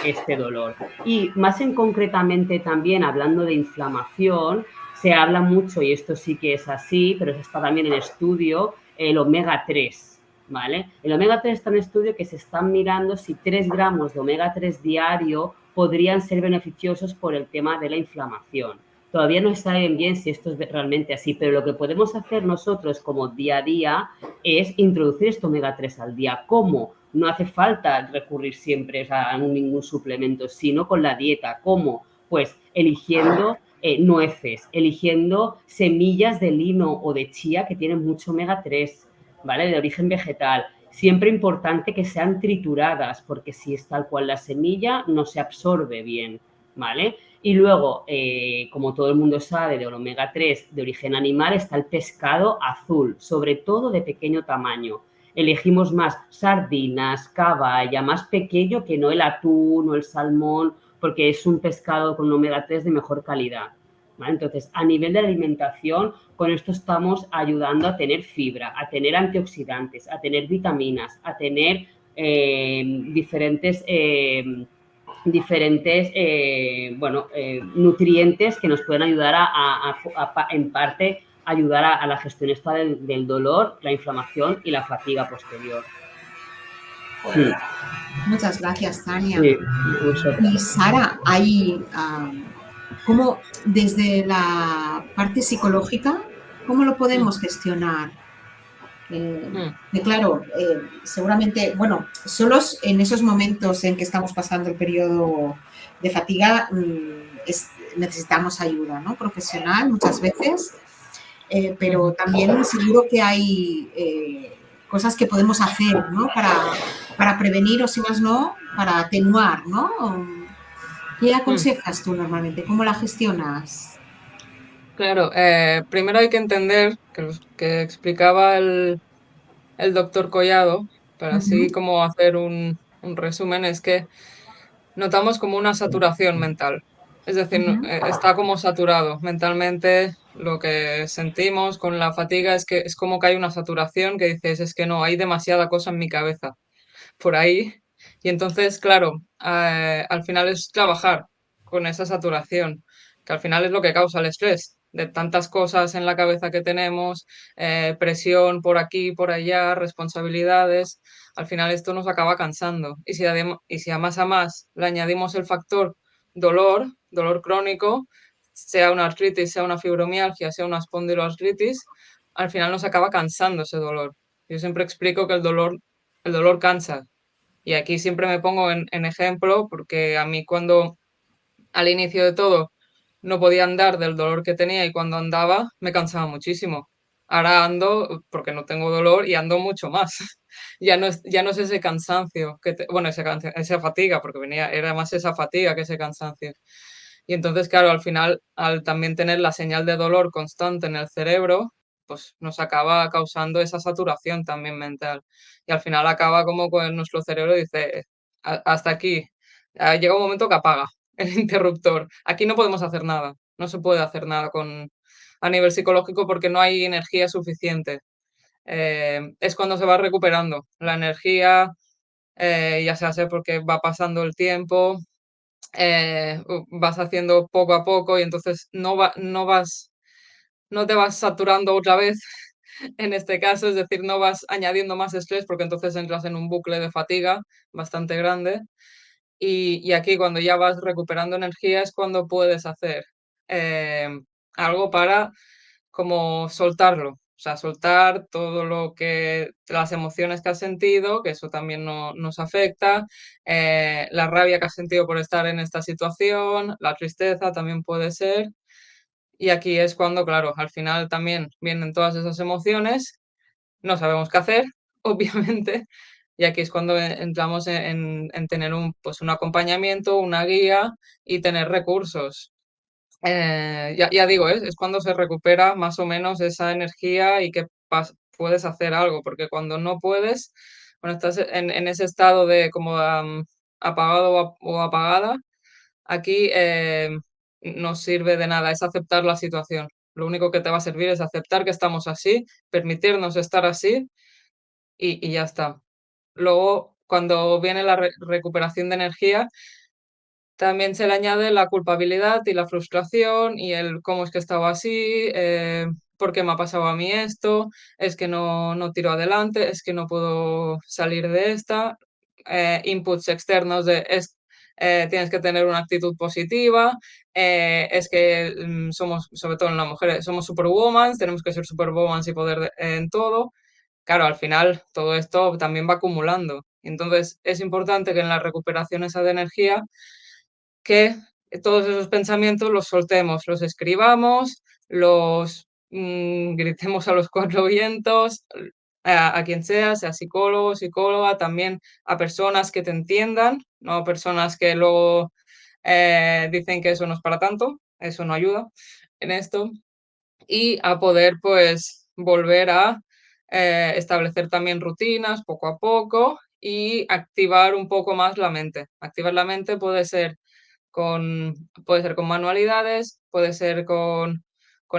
este dolor. Y más en concretamente también, hablando de inflamación, se habla mucho, y esto sí que es así, pero está también en estudio, el omega 3, ¿vale? El omega 3 está en estudio que se están mirando si 3 gramos de omega 3 diario podrían ser beneficiosos por el tema de la inflamación. Todavía no saben bien si esto es realmente así, pero lo que podemos hacer nosotros como día a día es introducir este omega 3 al día. ¿Cómo? No hace falta recurrir siempre a ningún suplemento, sino con la dieta. ¿Cómo? Pues eligiendo nueces, eligiendo semillas de lino o de chía que tienen mucho omega 3, ¿vale? De origen vegetal. Siempre importante que sean trituradas, porque si es tal cual la semilla, no se absorbe bien, ¿vale? Y luego, como todo el mundo sabe, de omega 3 de origen animal está el pescado azul, sobre todo de pequeño tamaño. Elegimos más sardinas, caballa, más pequeño que no el atún o el salmón, porque es un pescado con omega 3 de mejor calidad, ¿vale? Entonces, a nivel de alimentación, con esto estamos ayudando a tener fibra, a tener antioxidantes, a tener vitaminas, a tener diferentes diferentes nutrientes que nos pueden ayudar en parte ayudar a la gestión esta del dolor, la inflamación y la fatiga posterior. Bueno. Muchas gracias, Tania. Sí, y Sara, hay cómo desde la parte psicológica, ¿cómo lo podemos gestionar? Que claro, seguramente, bueno, solos en esos momentos en que estamos pasando el periodo de fatiga necesitamos ayuda, ¿no? Profesional muchas veces, pero también seguro que hay cosas que podemos hacer, ¿no? Para prevenir o si más no, para atenuar, ¿no? ¿Qué aconsejas tú normalmente? ¿Cómo la gestionas? Claro, primero hay que entender que explicaba el doctor Collado, para así como hacer un resumen, es que notamos como una saturación mental. Es decir, está como saturado mentalmente lo que sentimos con la fatiga, es que es como que hay una saturación que dices, es que no, hay demasiada cosa en mi cabeza por ahí. Y entonces, claro, al final es trabajar con esa saturación, que al final es lo que causa el estrés, de tantas cosas en la cabeza que tenemos, presión por aquí, por allá, responsabilidades. Al final esto nos acaba cansando. Y si a más le añadimos el factor dolor crónico, sea una artritis, sea una fibromialgia, sea una espondiloartritis, al final nos acaba cansando ese dolor. Yo siempre explico que el dolor cansa. Y aquí siempre me pongo en ejemplo porque a mí cuando al inicio de todo no podía andar del dolor que tenía y cuando andaba me cansaba muchísimo. Ahora ando porque no tengo dolor y ando mucho más. Ya no es ese cansancio, bueno, esa fatiga, porque era más esa fatiga que ese cansancio. Y entonces, claro, al final, al también tener la señal de dolor constante en el cerebro, pues nos acaba causando esa saturación también mental. Y al final acaba como con nuestro cerebro dice, Hasta aquí". Llega un momento que apaga el interruptor. Aquí no podemos hacer nada. No se puede hacer nada a nivel psicológico porque no hay energía suficiente. Es cuando se va recuperando la energía, ya se hace porque va pasando el tiempo, vas haciendo poco a poco y entonces no te vas saturando otra vez en este caso, es decir, no vas añadiendo más estrés porque entonces entras en un bucle de fatiga bastante grande. Y aquí cuando ya vas recuperando energía es cuando puedes hacer eh, algo para como soltarlo, o sea, soltar todo las emociones que has sentido, que eso también nos afecta, la rabia que has sentido por estar en esta situación, la tristeza también puede ser. Y aquí es cuando, claro, al final también vienen todas esas emociones, no sabemos qué hacer, obviamente, y aquí es cuando entramos en tener pues un acompañamiento, una guía y tener recursos. Ya digo, es cuando se recupera más o menos esa energía y que puedes hacer algo, porque cuando no puedes, cuando estás en ese estado de como apagado o apagada, aquí no sirve de nada, es aceptar la situación. Lo único que te va a servir es aceptar que estamos así, permitirnos estar así y ya está. Luego, cuando viene la recuperación de energía, también se le añade la culpabilidad y la frustración y el cómo es que estaba así, por qué me ha pasado a mí esto, es que no tiro adelante, es que no puedo salir de esta. Inputs externos tienes que tener una actitud positiva, es que somos, sobre todo en las mujeres, somos superwoman, tenemos que ser superwoman y poder en todo. Claro, al final todo esto también va acumulando. Entonces es importante que en la recuperación esa de energía que todos esos pensamientos los soltemos, los escribamos, los gritemos a los cuatro vientos, a quien sea psicólogo, psicóloga, también a personas que te entiendan, no a personas que luego dicen que eso no es para tanto, eso no ayuda en esto, y a poder pues volver a establecer también rutinas poco a poco y activar un poco más la mente. Activar la mente puede ser con manualidades, puede ser con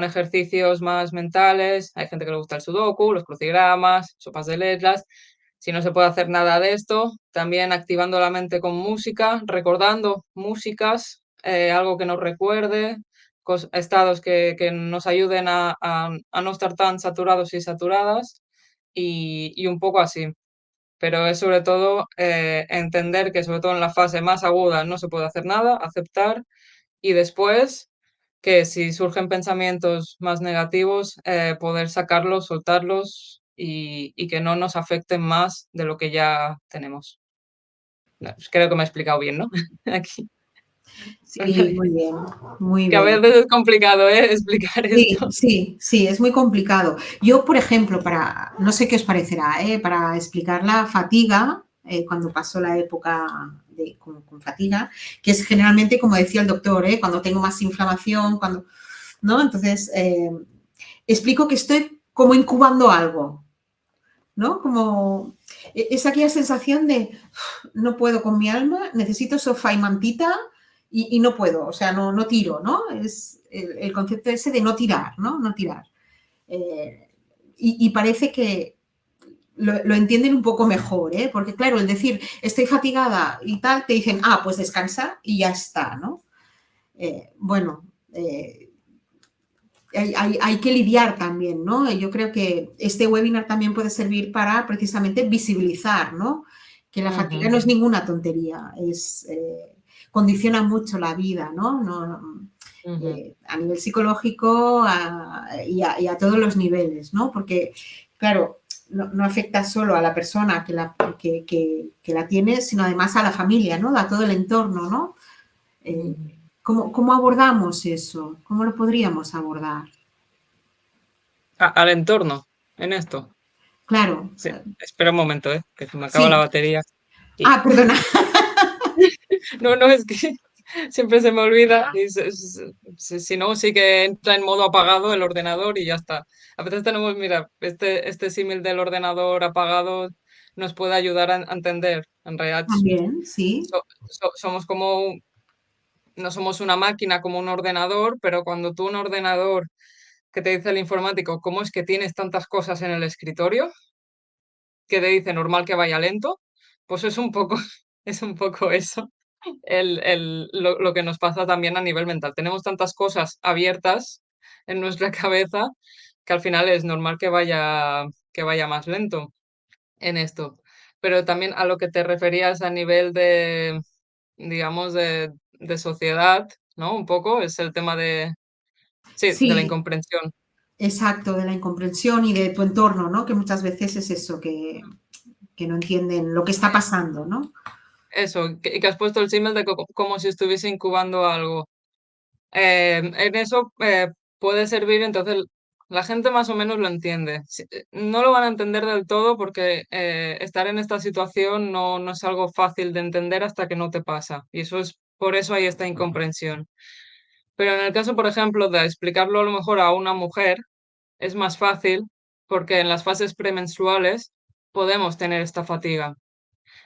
ejercicios más mentales. Hay gente que le gusta el sudoku, los crucigramas, sopas de letras. Si no se puede hacer nada de esto, también activando la mente con música, recordando músicas, algo que nos recuerde, estados que nos ayuden a no estar tan saturados y saturadas y un poco así. Pero es sobre todo entender que sobre todo en la fase más aguda no se puede hacer nada, aceptar y después que si surgen pensamientos más negativos, poder sacarlos, soltarlos y que no nos afecten más de lo que ya tenemos. No, pues creo que me he explicado bien, ¿no? Aquí. Sí, muy bien, muy Que a bien. veces es complicado, ¿eh? Explicar Sí, esto. sí, sí, es muy complicado. Yo, por ejemplo, no sé qué os parecerá, para explicar la fatiga, cuando paso la época con fatiga, que es generalmente, como decía el doctor, cuando tengo más inflamación, ¿no? Entonces, explico que estoy como incubando algo, ¿no? Como es aquella sensación de no puedo con mi alma, necesito sofá y mantita y no puedo, o sea, no tiro, ¿no? Es el concepto ese de no tirar, ¿no? No tirar. Eh, y parece que lo entienden un poco mejor, ¿eh? Porque claro, el decir estoy fatigada y tal, te dicen, pues descansa y ya está, ¿no? Bueno, hay que lidiar también, ¿no? Yo creo que este webinar también puede servir para precisamente visibilizar, ¿no? Que la fatiga Ujú, no es ninguna tontería, condiciona mucho la vida, ¿no? ujú, A nivel psicológico y a todos los niveles, ¿no? Porque, claro, no afecta solo a la persona que la tiene, sino además a la familia, ¿no? A todo el entorno, ¿no? Eh, ujú. ¿Cómo abordamos eso? ¿Cómo lo podríamos abordar? Al entorno, en esto. Claro, Sí, espera un momento, que se me acaba la sí. batería. Y Perdona. no, no, es que siempre se me olvida y si no, sí que entra en modo apagado el ordenador y ya está. A veces tenemos, mira, este símil del ordenador apagado nos puede ayudar a entender. En realidad, También, sí. somos como, no somos una máquina como un ordenador, pero cuando tú un ordenador que te dice el informático, ¿cómo es que tienes tantas cosas en el escritorio? Que te dice normal que vaya lento, pues es un poco, es un poco eso. Lo que nos pasa también a nivel mental. Tenemos tantas cosas abiertas en nuestra cabeza que al final es normal que vaya más lento en esto. Pero también a lo que te referías a nivel de, digamos, de sociedad, ¿no? Un poco es el tema de, sí, de la Sí, incomprensión. exacto, de la incomprensión y de tu entorno, ¿no? Que muchas veces es eso, que no entienden lo que está pasando, ¿no? Eso, que has puesto el símil de como si estuviese incubando algo. En eso puede servir, entonces la gente más o menos lo entiende. No lo van a entender del todo porque estar en esta situación no es algo fácil de entender hasta que no te pasa. Y eso es, por eso hay esta incomprensión. Pero en el caso, por ejemplo, de explicarlo a lo mejor a una mujer, es más fácil porque en las fases premenstruales podemos tener esta fatiga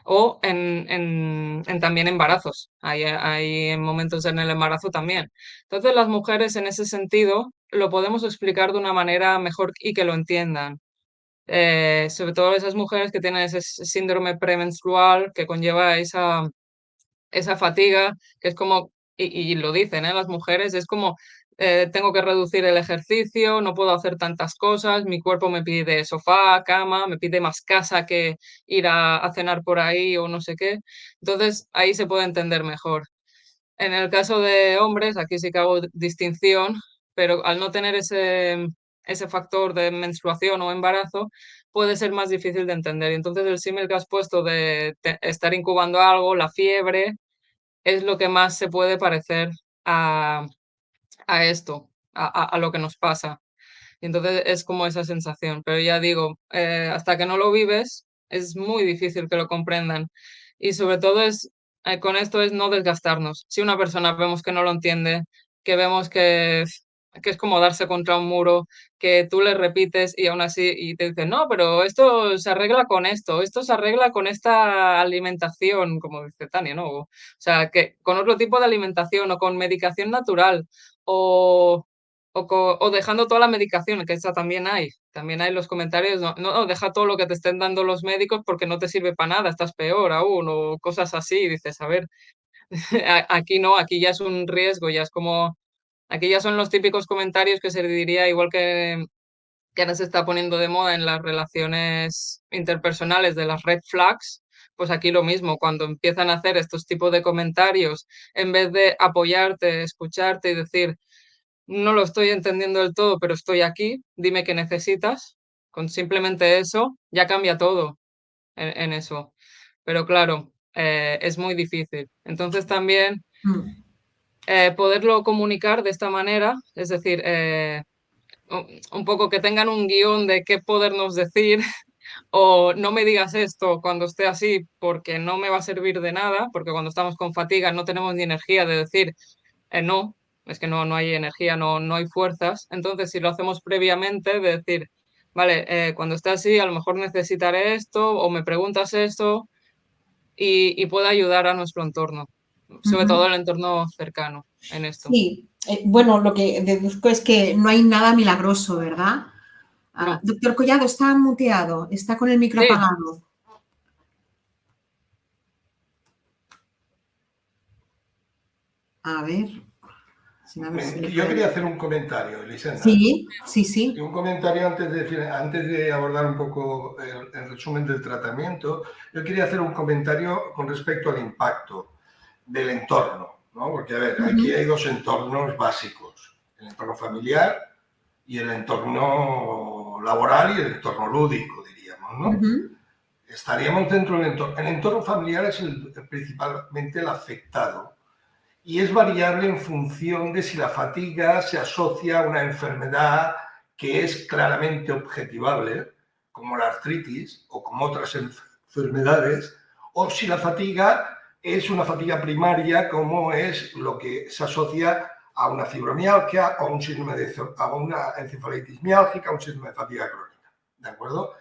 o en también embarazos. Hay momentos en el embarazo también. Entonces, las mujeres en ese sentido lo podemos explicar de una manera mejor y que lo entiendan. Sobre todo esas mujeres que tienen ese síndrome premenstrual que conlleva esa fatiga, que es como, y lo dicen, ¿eh? Las mujeres, es como, tengo que reducir el ejercicio, no puedo hacer tantas cosas, mi cuerpo me pide sofá, cama, me pide más casa que ir a cenar por ahí o no sé qué. Entonces, ahí se puede entender mejor. En el caso de hombres, aquí sí que hago distinción, pero al no tener ese factor de menstruación o embarazo, puede ser más difícil de entender. Y entonces el símil que has puesto de estar incubando algo, la fiebre, es lo que más se puede parecer a, a esto, a lo que nos pasa. Y entonces es como esa sensación. Pero ya digo, hasta que no lo vives, es muy difícil que lo comprendan. Y sobre todo con esto es no desgastarnos. Si una persona vemos que no lo entiende, que vemos que es como darse contra un muro, que tú le repites y aún así y te dicen, no, pero esto se arregla con esto se arregla con esta alimentación, como dice Tania, ¿no? O sea, que con otro tipo de alimentación o con medicación natural o dejando toda la medicación, que esa también hay. también hay los comentarios, no, deja todo lo que te estén dando los médicos porque no te sirve para nada, estás peor aún, o cosas así, y dices, a ver, aquí no, aquí ya es un riesgo, ya es como, aquí ya son los típicos comentarios que se diría igual que ahora se está poniendo de moda en las relaciones interpersonales de las red flags, pues aquí lo mismo, cuando empiezan a hacer estos tipos de comentarios, en vez de apoyarte, escucharte y decir, no lo estoy entendiendo del todo, pero estoy aquí, dime qué necesitas, con simplemente eso ya cambia todo en eso. Pero claro, es muy difícil. Entonces también Mm. poderlo comunicar de esta manera, es decir, un poco que tengan un guión de qué podernos decir o no me digas esto cuando esté así porque no me va a servir de nada, porque cuando estamos con fatiga no tenemos ni energía de decir no, es que no hay energía, no hay fuerzas. Entonces, si lo hacemos previamente, de decir, vale, cuando esté así, a lo mejor necesitaré esto o me preguntas esto y puede ayudar a nuestro entorno, sobre todo Ujú. el entorno cercano en esto. Sí, bueno, lo que deduzco es que no hay nada milagroso, ¿verdad? No, Doctor Collado, está muteado, está con el micro sí, apagado. A ver, a ver si le Yo quería puedo... hacer un comentario, Elisenda. Sí, sí, sí. Un comentario antes de abordar un poco el resumen del tratamiento. Yo quería hacer un comentario con respecto al impacto del entorno, ¿no? Porque, a ver, aquí hay dos entornos básicos, el entorno familiar y el entorno laboral y el entorno lúdico, diríamos, ¿no? Estaríamos dentro del entorno. El entorno familiar es principalmente el afectado y es variable en función de si la fatiga se asocia a una enfermedad que es claramente objetivable, como la artritis o como otras enfermedades, o si la fatiga es una fatiga primaria, como es lo que se asocia a una fibromialgia, a un síndrome a una encefalitis miálgica, a un síndrome de fatiga crónica. ¿De acuerdo?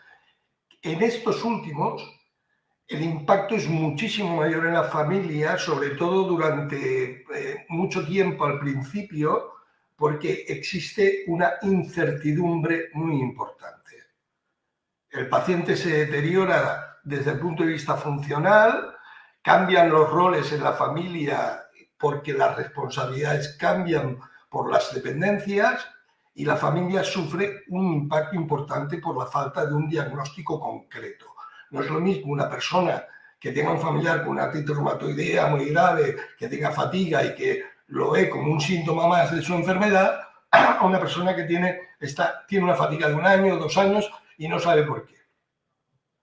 En estos últimos, el impacto es muchísimo mayor en la familia, sobre todo durante mucho tiempo al principio, porque existe una incertidumbre muy importante. El paciente se deteriora desde el punto de vista funcional, cambian los roles en la familia porque las responsabilidades cambian por las dependencias y la familia sufre un impacto importante por la falta de un diagnóstico concreto. No es lo mismo una persona que tenga un familiar con una artritis reumatoidea muy grave, que tenga fatiga y que lo ve como un síntoma más de su enfermedad, a una persona que tiene una fatiga de 1 año, 2 años y no sabe por qué.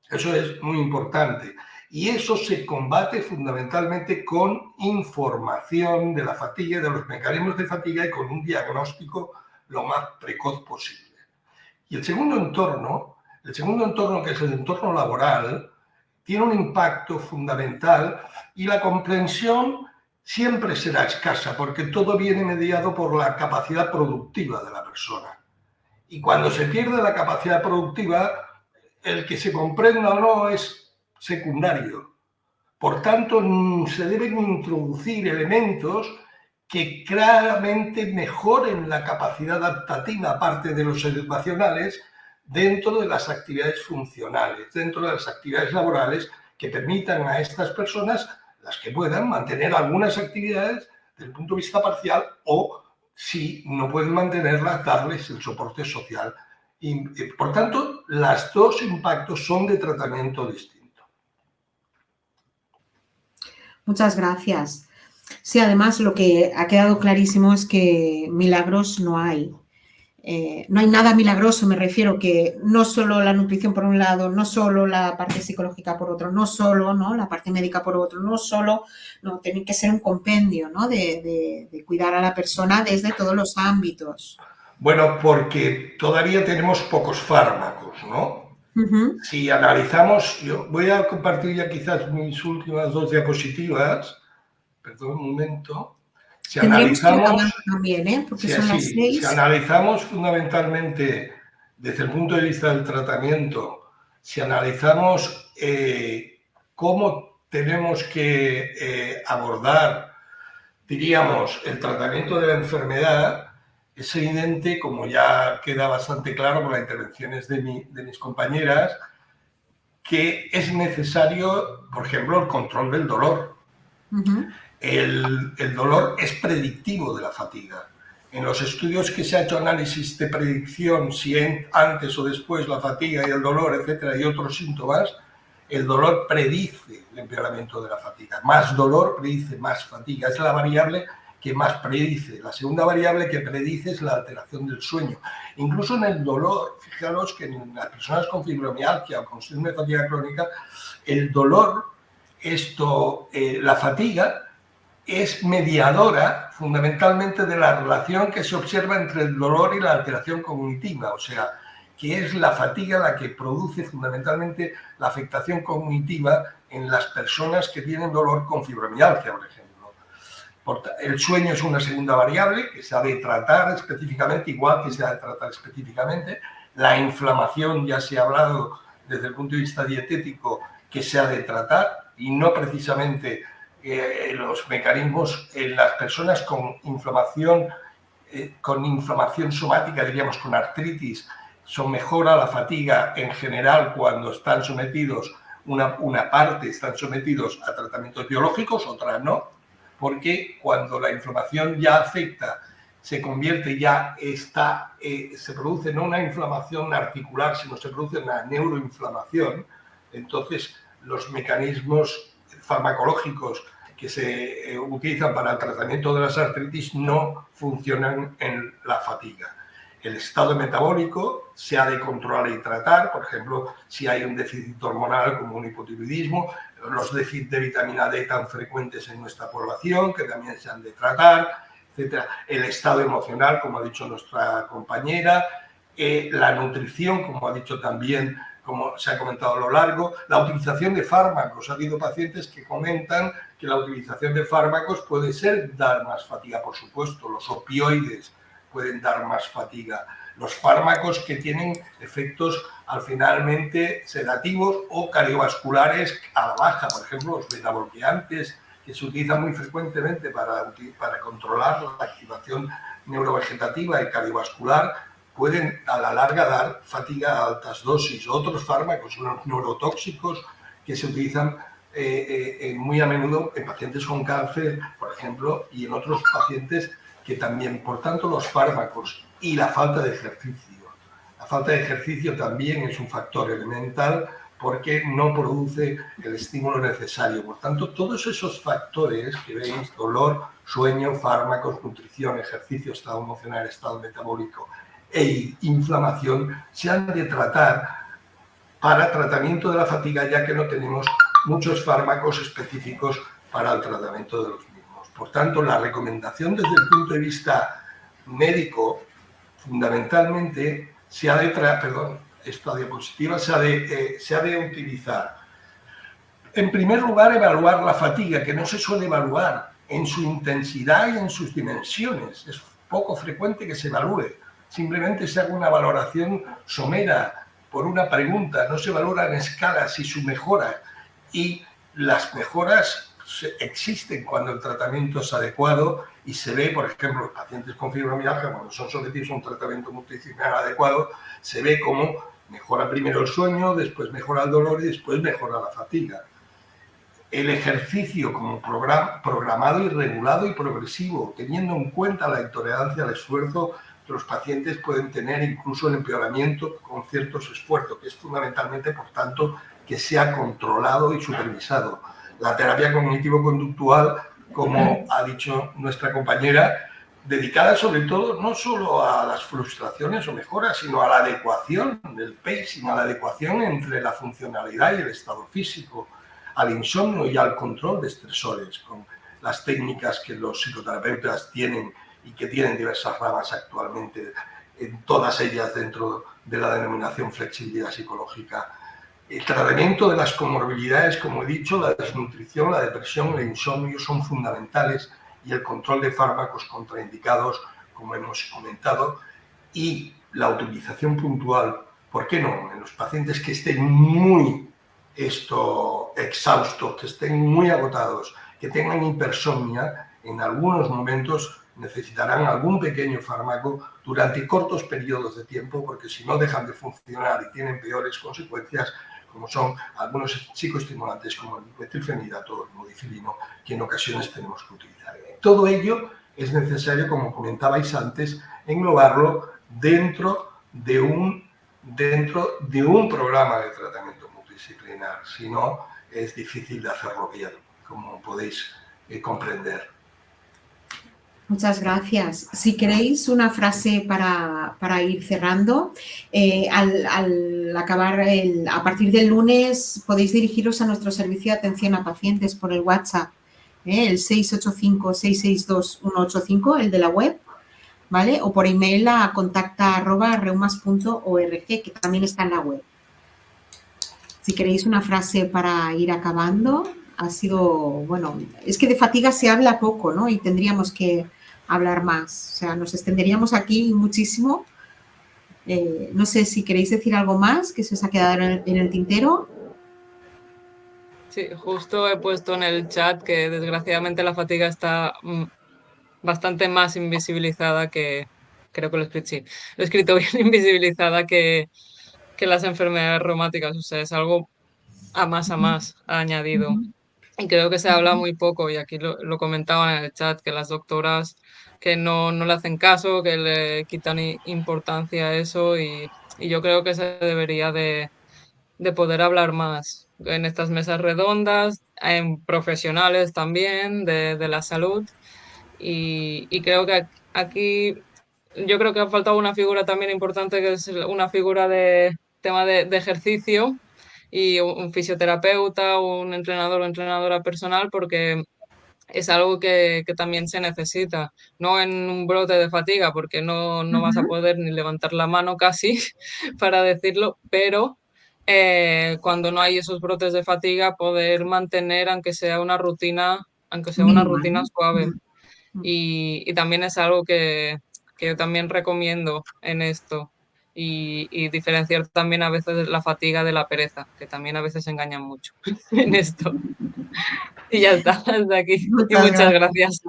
Eso es muy importante. Y eso se combate fundamentalmente con información de la fatiga, de los mecanismos de fatiga y con un diagnóstico lo más precoz posible. Y el segundo entorno, que es el entorno laboral, tiene un impacto fundamental y la comprensión siempre será escasa porque todo viene mediado por la capacidad productiva de la persona. Y cuando se pierde la capacidad productiva, el que se comprenda o no es secundario. Por tanto, se deben introducir elementos que claramente mejoren la capacidad adaptativa, aparte de los educacionales, dentro de las actividades funcionales, dentro de las actividades laborales, que permitan a estas personas, las que puedan, mantener algunas actividades desde el punto de vista parcial o, si no pueden mantenerlas, darles el soporte social. Y, por tanto, los dos impactos son de tratamiento distinto. Muchas gracias. Sí, además lo que ha quedado clarísimo es que milagros no hay. No hay nada milagroso, me refiero que no solo la nutrición por un lado, no solo la parte psicológica por otro, no solo, ¿no?, la parte médica por otro, no, tiene que ser un compendio, ¿no?, de cuidar a la persona desde todos los ámbitos. Bueno, porque todavía tenemos pocos fármacos, ¿no? Si analizamos, yo voy a compartir ya quizás mis últimas 2 diapositivas, perdón un momento. Si analizamos, también, porque son las 6. Si analizamos fundamentalmente desde el punto de vista del tratamiento, si analizamos cómo tenemos que abordar, diríamos, el tratamiento de la enfermedad, es evidente, como ya queda bastante claro por las intervenciones de mis compañeras, que es necesario, por ejemplo, el control del dolor. El dolor es predictivo de la fatiga. En los estudios que se ha hecho análisis de predicción, si antes o después la fatiga y el dolor, etcétera, y otros síntomas, el dolor predice el empeoramiento de la fatiga. Más dolor predice más fatiga. Es la variable que más predice. La segunda variable que predice es la alteración del sueño. Incluso en el dolor, fijaros que en las personas con fibromialgia o con síndrome de fatiga crónica, el dolor, la fatiga, es mediadora fundamentalmente de la relación que se observa entre el dolor y la alteración cognitiva, o sea, que es la fatiga la que produce fundamentalmente la afectación cognitiva en las personas que tienen dolor con fibromialgia, por ejemplo. El sueño es una segunda variable que se ha de tratar específicamente, igual que se ha de tratar específicamente. La inflamación, ya se ha hablado desde el punto de vista dietético, que se ha de tratar, y no precisamente los mecanismos en las personas con inflamación somática, diríamos con artritis, mejora la fatiga en general cuando están sometidos, una parte están sometidos a tratamientos biológicos, otra no, porque cuando la inflamación ya afecta, se convierte, se produce no una inflamación articular, sino se produce una neuroinflamación, entonces los mecanismos farmacológicos que se utilizan para el tratamiento de las artritis no funcionan en la fatiga. El estado metabólico se ha de controlar y tratar, por ejemplo, si hay un déficit hormonal como un hipotiroidismo, los déficits de vitamina D tan frecuentes en nuestra población, que también se han de tratar, etc. El estado emocional, como ha dicho nuestra compañera, la nutrición, como ha dicho también, como se ha comentado a lo largo, la utilización de fármacos. Ha habido pacientes que comentan que la utilización de fármacos puede dar más fatiga, por supuesto. Los opioides pueden dar más fatiga. Los fármacos que tienen efectos finalmente sedativos o cardiovasculares a la baja, por ejemplo, los betabloqueantes, que se utilizan muy frecuentemente para controlar la activación neurovegetativa y cardiovascular, pueden a la larga dar fatiga a altas dosis. Otros fármacos, unos neurotóxicos que se utilizan muy a menudo en pacientes con cáncer, por ejemplo, y en otros pacientes que también. Por tanto, los fármacos y la falta de ejercicio. La falta de ejercicio también es un factor elemental porque no produce el estímulo necesario. Por tanto, todos esos factores que veis, dolor, sueño, fármacos, nutrición, ejercicio, estado emocional, estado metabólico e inflamación, se han de tratar para tratamiento de la fatiga, ya que no tenemos muchos fármacos específicos para el tratamiento de los mismos. Por tanto, la recomendación desde el punto de vista médico, fundamentalmente, se ha de utilizar. En primer lugar, evaluar la fatiga, que no se suele evaluar en su intensidad y en sus dimensiones. Es poco frecuente que se evalúe. Simplemente se haga una valoración somera por una pregunta, no se valora en escalas y su mejora. Y las mejoras existen cuando el tratamiento es adecuado y se ve, por ejemplo, los pacientes con fibromialgia, cuando son sometidos a un tratamiento multidisciplinar adecuado, se ve cómo mejora primero el sueño, después mejora el dolor y después mejora la fatiga. El ejercicio como programado y regulado y progresivo, teniendo en cuenta la intolerancia al esfuerzo que los pacientes pueden tener, incluso el empeoramiento con ciertos esfuerzos, que es fundamentalmente, por tanto, que sea controlado y supervisado. La terapia cognitivo-conductual, como ha dicho nuestra compañera, dedicada sobre todo no solo a las frustraciones o mejoras, sino a la adecuación del pacing, a la adecuación entre la funcionalidad y el estado físico, al insomnio y al control de estresores, con las técnicas que los psicoterapeutas tienen y que tienen diversas ramas actualmente, en todas ellas dentro de la denominación flexibilidad psicológica. El tratamiento de las comorbilidades, como he dicho, la desnutrición, la depresión, el insomnio son fundamentales, y el control de fármacos contraindicados, como hemos comentado, y la utilización puntual, ¿por qué no?, en los pacientes que estén muy exhaustos, que estén muy agotados, que tengan hipersomnia, en algunos momentos necesitarán algún pequeño fármaco durante cortos periodos de tiempo, porque si no dejan de funcionar y tienen peores consecuencias, como son algunos psicoestimulantes como el metilfenidato o el modifilino, que en ocasiones tenemos que utilizar. Todo ello es necesario, como comentabais antes, englobarlo dentro de un programa de tratamiento multidisciplinar. Si no, es difícil de hacerlo bien, como podéis comprender. Muchas gracias. Si queréis una frase para ir cerrando, al acabar, a partir del lunes podéis dirigiros a nuestro servicio de atención a pacientes por el WhatsApp, el 685-662-185, el de la web, ¿vale? O por email a contacta@reumas.org, que también está en la web. Si queréis una frase para ir acabando, ha sido, bueno, es que de fatiga se habla poco, ¿no? Y tendríamos que hablar más. O sea, nos extenderíamos aquí muchísimo. No sé si queréis decir algo más que se os ha quedado en el tintero. Sí, justo he puesto en el chat que desgraciadamente la fatiga está bastante más invisibilizada que, creo que lo he escrito, sí, lo he escrito bien, invisibilizada que las enfermedades reumáticas. O sea, es algo a más añadido. Y creo que se habla muy poco, y aquí lo comentaban en el chat, que las doctoras que no le hacen caso, que le quitan importancia a eso, y yo creo que se debería de poder hablar más en estas mesas redondas, en profesionales también de la salud, y creo que aquí yo creo que ha faltado una figura también importante, que es una figura de tema de ejercicio, y un fisioterapeuta, un entrenador o entrenadora personal, porque es algo que también se necesita, no en un brote de fatiga, porque no vas a poder ni levantar la mano casi para decirlo, pero cuando no hay esos brotes de fatiga, poder mantener aunque sea una Mínima, rutina ¿no? suave. Y también es algo que yo también recomiendo en esto. Y diferenciar también a veces la fatiga de la pereza, que también a veces engañan mucho en esto. Y ya está, hasta aquí. Y Muchas muchas gracias. gracias.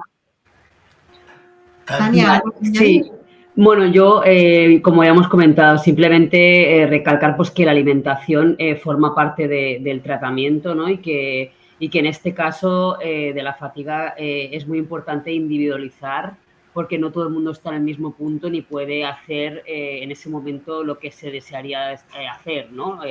Tania, ¿algo que añadir? Sí, bueno, yo, como ya hemos comentado, simplemente recalcar pues, que la alimentación forma parte del tratamiento, ¿no? Y que en este caso de la fatiga es muy importante individualizar, porque no todo el mundo está en el mismo punto ni puede hacer en ese momento lo que se desearía hacer, ¿no?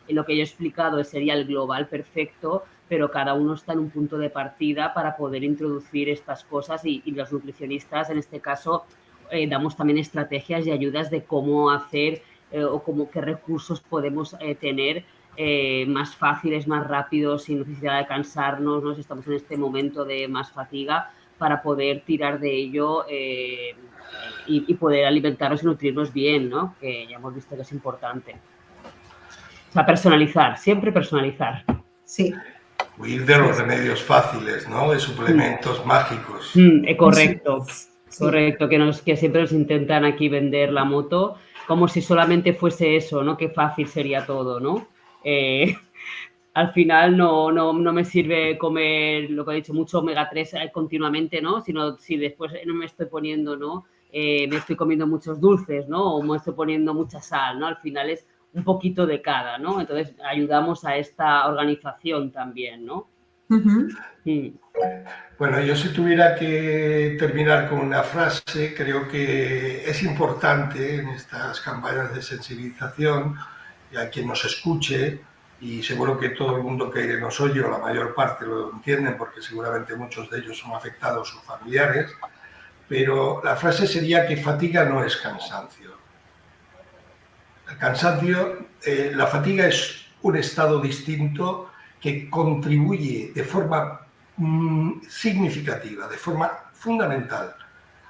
Lo que yo he explicado sería el global perfecto, pero cada uno está en un punto de partida para poder introducir estas cosas, y los nutricionistas, en este caso, damos también estrategias y ayudas de cómo hacer o qué recursos podemos tener más fáciles, más rápidos, sin necesidad de cansarnos, ¿no? Si estamos en este momento de más fatiga, para poder tirar de ello y poder alimentarnos y nutrirnos bien, ¿no? Que ya hemos visto que es importante. O sea, personalizar, siempre personalizar. Sí. Huir de los remedios fáciles, ¿no? De suplementos mágicos. Correcto. Sí. Correcto, que siempre nos intentan aquí vender la moto como si solamente fuese eso, ¿no? Qué fácil sería todo, ¿no? Al final no me sirve comer, lo que he dicho, mucho omega 3 continuamente, ¿no? Sino si después no me estoy poniendo, ¿no? Me estoy comiendo muchos dulces, ¿no? O me estoy poniendo mucha sal, ¿no? Al final es un poquito de cada, ¿no? Entonces ayudamos a esta organización también, ¿no? Bueno, yo si tuviera que terminar con una frase, creo que es importante en estas campañas de sensibilización, y a quien nos escuche, y seguro que todo el mundo que nos oye, o la mayor parte, lo entienden, porque seguramente muchos de ellos son afectados o familiares, pero la frase sería que fatiga no es cansancio. El cansancio, la fatiga es un estado distinto que contribuye de forma significativa, de forma fundamental,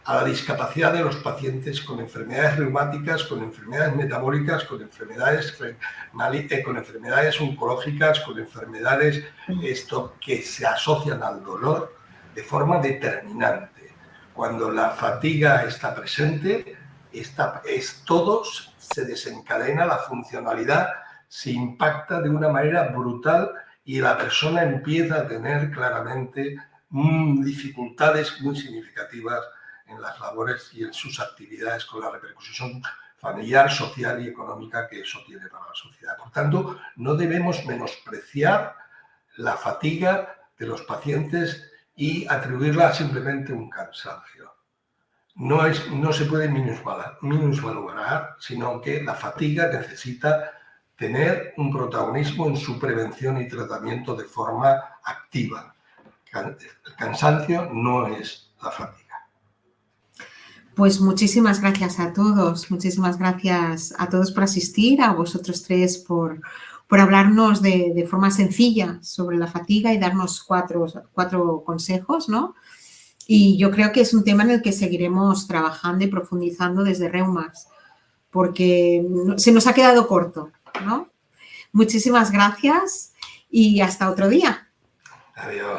a la discapacidad de los pacientes con enfermedades reumáticas, con enfermedades metabólicas, con enfermedades oncológicas, con enfermedades que se asocian al dolor de forma determinante. Cuando la fatiga está presente, todo se desencadena, la funcionalidad se impacta de una manera brutal, y la persona empieza a tener claramente dificultades muy significativas en las labores y en sus actividades, con la repercusión familiar, social y económica que eso tiene para la sociedad. Por tanto, no debemos menospreciar la fatiga de los pacientes y atribuirla a simplemente un cansancio. No se puede minusvalorar, sino que la fatiga necesita tener un protagonismo en su prevención y tratamiento de forma activa. El cansancio no es la fatiga. Pues muchísimas gracias a todos, muchísimas gracias a todos por asistir, a vosotros tres por hablarnos de forma sencilla sobre la fatiga y darnos cuatro consejos, ¿no? Y yo creo que es un tema en el que seguiremos trabajando y profundizando desde Reumax, porque se nos ha quedado corto, ¿no? Muchísimas gracias y hasta otro día. Adiós.